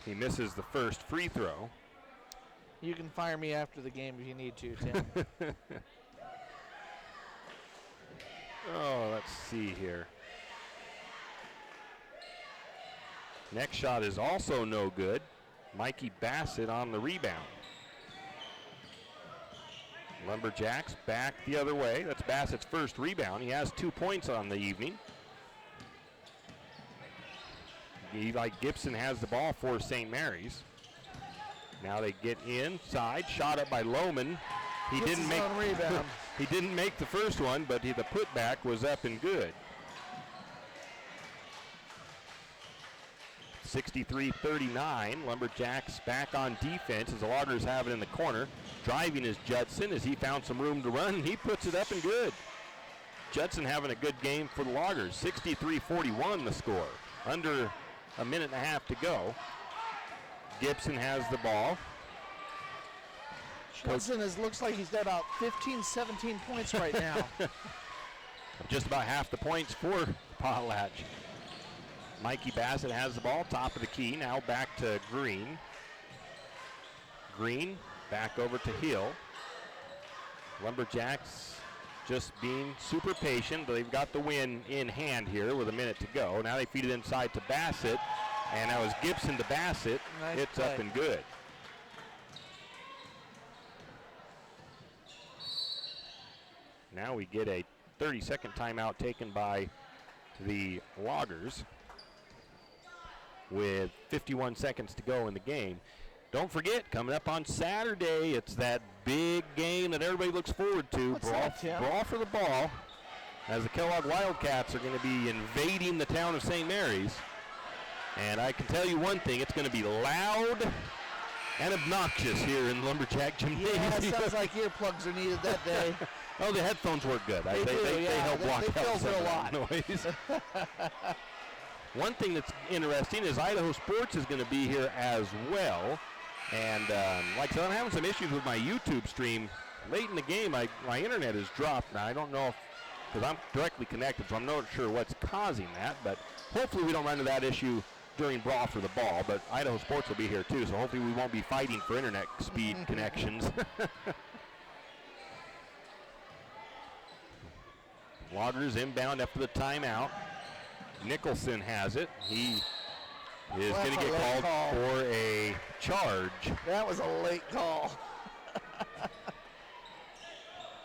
He misses the first free throw. You can fire me after the game if you need to, Tim. Oh, let's see here. Next shot is also no good. Mikey Bassett on the rebound. Lumberjacks back the other way. That's Bassett's first rebound. He has 2 points on the evening. Eli Gibson has the ball for St. Mary's. Now they get inside. Shot up by Lohman. He didn't make rebound. He didn't make the first one, but the putback was up and good. 63-39. Lumberjacks back on defense as the Loggers have it in the corner. Driving is Judson as he found some room to run. He puts it up and good. Judson having a good game for the Loggers. 63-41 the score. Under a minute and a half to go. Gibson has the ball. Judson looks like he's got about 15, 17 points right now. Just about half the points for Potlatch. Mikey Bassett has the ball, top of the key. Now back to Green. Green back over to Hill. Lumberjacks just being super patient. They've got the win in hand here with a minute to go. Now they feed it inside to Bassett. And that was Gibson to Bassett. Nice it's play. Up and good. Now we get a 30-second timeout taken by the Loggers with 51 seconds to go in the game. Don't forget, coming up on Saturday, it's that big game that everybody looks forward to. Brawl for the ball, as the Kellogg Wildcats are going to be invading the town of St. Mary's. And I can tell you one thing, it's going to be loud and obnoxious here in Lumberjack Gymnasium. Yeah, sounds like earplugs are needed that day. Oh, the headphones work good. They help block out some of that noise. One thing that's interesting is Idaho Sports is going to be here as well. And like I said, I'm having some issues with my YouTube stream. Late in the game, my internet has dropped. Now, I don't know if, because I'm directly connected, so I'm not sure what's causing that. But hopefully we don't run into that issue during Brawl for the Ball. But Idaho Sports will be here too, so hopefully we won't be fighting for internet speed connections. Loggers inbound after the timeout. Nicholson has it. He is going to get called for a charge. That was a late call.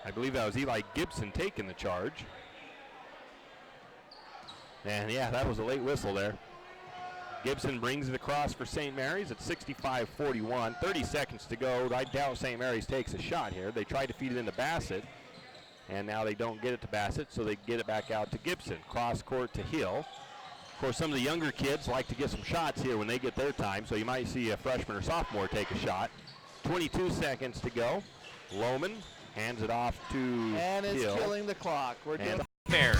I believe that was Eli Gibson taking the charge. And yeah, that was a late whistle there. Gibson brings it across for St. Mary's at 65-41. 30 seconds to go. I doubt St. Mary's takes a shot here. They tried to feed it into Bassett, and now they don't get it to Bassett, so they get it back out to Gibson. Cross court to Hill. Of course, some of the younger kids like to get some shots here when they get their time, so you might see a freshman or sophomore take a shot. 22 seconds to go. Lohman hands it off to And it's Hill. killing the clock. We're doing Mary's.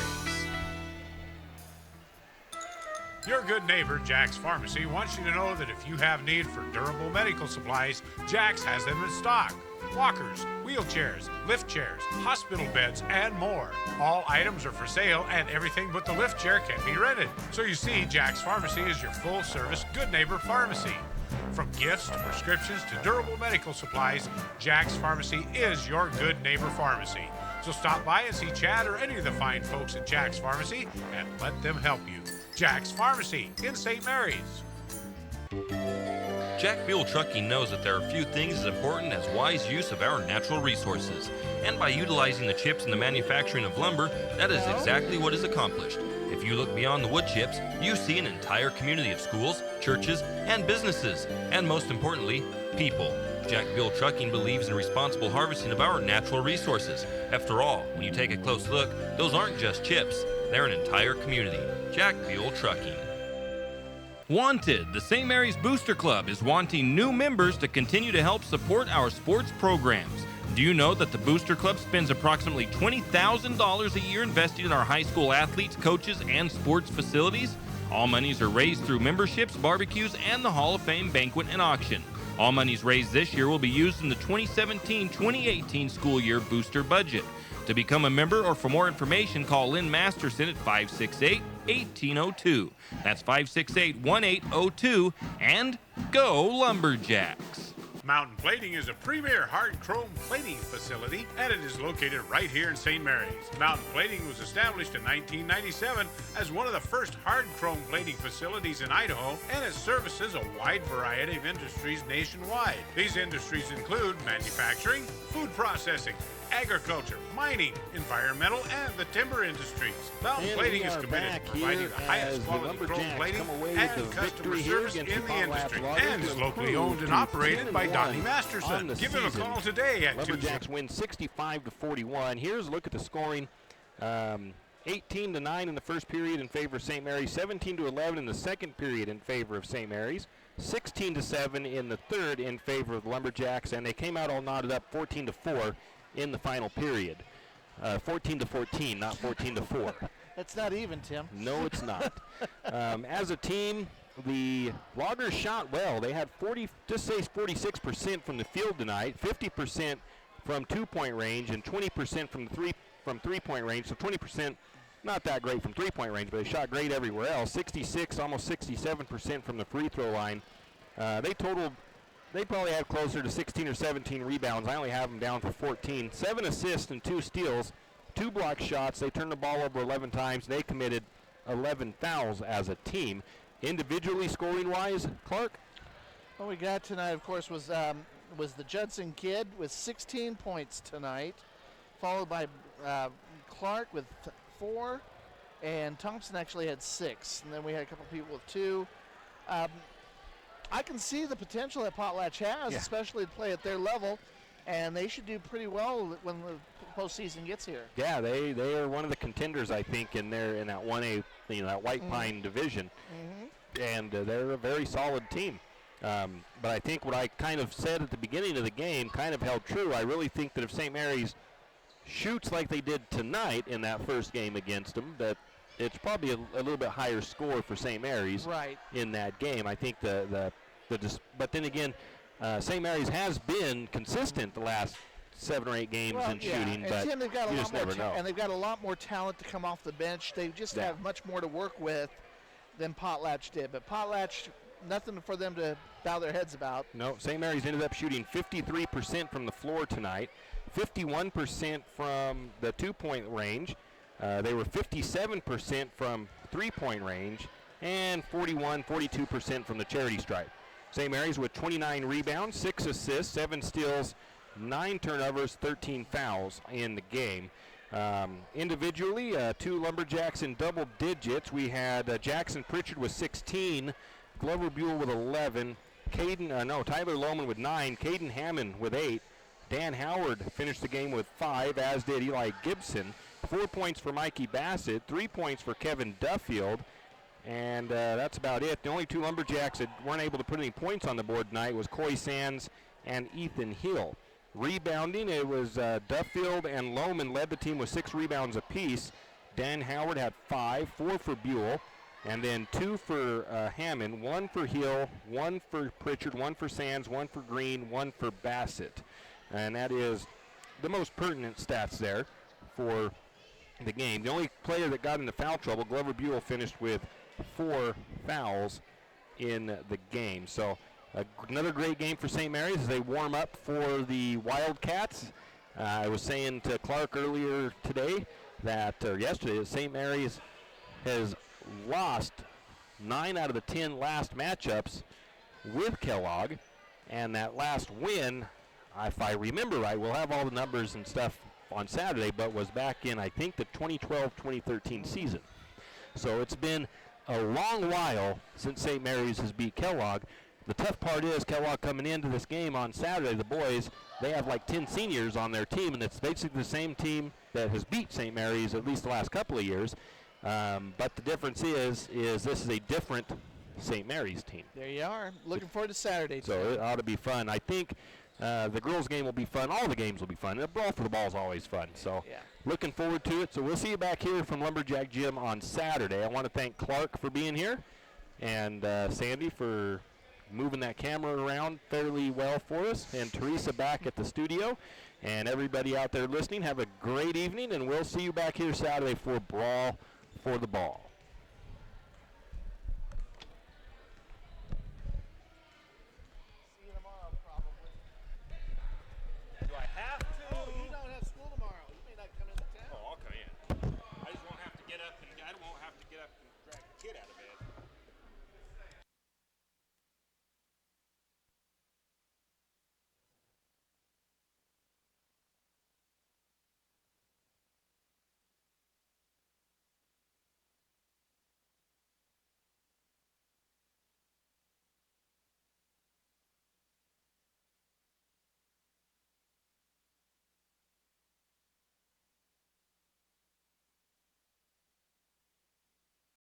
Your good neighbor, Jack's Pharmacy, wants you to know that if you have need for durable medical supplies, Jack's has them in stock. Walkers, wheelchairs, lift chairs, hospital beds, and more. All items are for sale, and everything but the lift chair can be rented. So you see, Jack's Pharmacy is your full-service good neighbor pharmacy. From gifts to prescriptions to durable medical supplies, Jack's Pharmacy is your good neighbor pharmacy. So stop by and see Chad or any of the fine folks at Jack's Pharmacy and let them help you. Jack's Pharmacy in St. Mary's. Jack Buell Trucking knows that there are few things as important as wise use of our natural resources. And by utilizing the chips in the manufacturing of lumber, that is exactly what is accomplished. If you look beyond the wood chips, you see an entire community of schools, churches, and businesses. And most importantly, people. Jack Buell Trucking believes in responsible harvesting of our natural resources. After all, when you take a close look, those aren't just chips, they're an entire community. Jack Buell Trucking. Wanted, the St. Mary's Booster Club is wanting new members to continue to help support our sports programs. Do you know that the Booster Club spends approximately $20,000 a year investing in our high school athletes, coaches, and sports facilities? All monies are raised through memberships, barbecues, and the Hall of Fame banquet and auction. All monies raised this year will be used in the 2017-2018 school year booster budget. To become a member or for more information, call Lynn Masterson at 568-1802. That's 568-1802, and go Lumberjacks! Mountain Plating is a premier hard chrome plating facility, and it is located right here in St. Mary's. Mountain Plating was established in 1997 as one of the first hard chrome plating facilities in Idaho, and it services a wide variety of industries nationwide. These industries include manufacturing, food processing, agriculture, mining, environmental, and the timber industries. Mountain Plating is committed to providing the highest quality chrome plating and customer service in the industry, and is locally owned and operated by Donnie Masterson. Give him a call today at Lumberjacks win 65-41. Here's a look at the scoring. 18-9 in the first period in favor of St. Mary's, 17-11 in the second period in favor of St. Mary's, 16-7 in the third in favor of the Lumberjacks, and they came out all knotted up 14-4 in the final period. 14-14, not 14-4. That's not even, Tim. No, it's not. As a team, the Loggers shot well. They had 46% from the field tonight, 50% from two-point range, and 20% from three-point range. So 20%, not that great from three-point range, but they shot great everywhere else. 66, almost 67% from the free throw line. They probably had closer to 16 or 17 rebounds. I only have them down for 14. 7 assists and 2 steals, 2 block shots. They turned the ball over 11 times. They committed 11 fouls as a team. Individually scoring-wise, Clark? What we got tonight, of course, was the Judson kid with 16 points tonight, followed by Clark with 4, and Thompson actually had 6. And then we had a couple people with 2. I can see the potential that Potlatch has, especially to play at their level, and they should do pretty well when the postseason gets here. Yeah, they are one of the contenders, I think, in that 1A, that White Pine division, and they're a very solid team. But I think what I kind of said at the beginning of the game kind of held true. I really think that if St. Mary's shoots like they did tonight in that first game against them, that it's probably a little bit higher score for St. Mary's in that game. I think but then again, St. Mary's has been consistent the last 7 or 8 games in shooting, but Tim, they've got you just never know. And they've got a lot more talent to come off the bench. They just have much more to work with than Potlatch did. But Potlatch, nothing for them to bow their heads about. No, St. Mary's ended up shooting 53% from the floor tonight, 51% from the two-point range. They were 57% from three-point range, and 42% from the charity stripe. St. Mary's with 29 rebounds, 6 assists, 7 steals, 9 turnovers, 13 fouls in the game. Individually, 2 Lumberjacks in double digits. We had Jackson Pritchard with 16, Glover Buell with 11, Tyler Lohman with 9, Caden Hammond with 8, Dan Howard finished the game with 5, as did Eli Gibson. 4 points for Mikey Bassett, 3 points for Kevin Duffield, and that's about it. The only 2 Lumberjacks that weren't able to put any points on the board tonight was Coy Sands and Ethan Hill. Rebounding, it was Duffield and Lohman led the team with 6 rebounds apiece. Dan Howard had 5, 4 for Buell, and then 2 for Hammond, 1 for Hill, 1 for Pritchard, 1 for Sands, 1 for Green, 1 for Bassett. And that is the most pertinent stats there for the game. The only player that got into foul trouble, Glover Buell, finished with 4 fouls in the game. So another great game for St. Mary's as they warm up for the Wildcats. I was saying to Clark earlier today yesterday that St. Mary's has lost 9 out of the 10 last matchups with Kellogg, and that last win, if I remember right, we'll have all the numbers and stuff on Saturday, but was back in, I think, the 2012-2013 season. So it's been a long while since St. Mary's has beat Kellogg. The tough part is Kellogg coming into this game on Saturday, the boys, they have like 10 seniors on their team, and it's basically the same team that has beat St. Mary's at least the last couple of years. But the difference is this is a different St. Mary's team. There you are. Looking forward to Saturday. So it ought to be fun. I think the girls' game will be fun. All the games will be fun. The brawl for the ball is always fun. So looking forward to it. So we'll see you back here from Lumberjack Gym on Saturday. I want to thank Clark for being here and Sandy for moving that camera around fairly well for us, and Teresa back at the studio. And everybody out there listening, have a great evening, and we'll see you back here Saturday for Brawl for the Ball.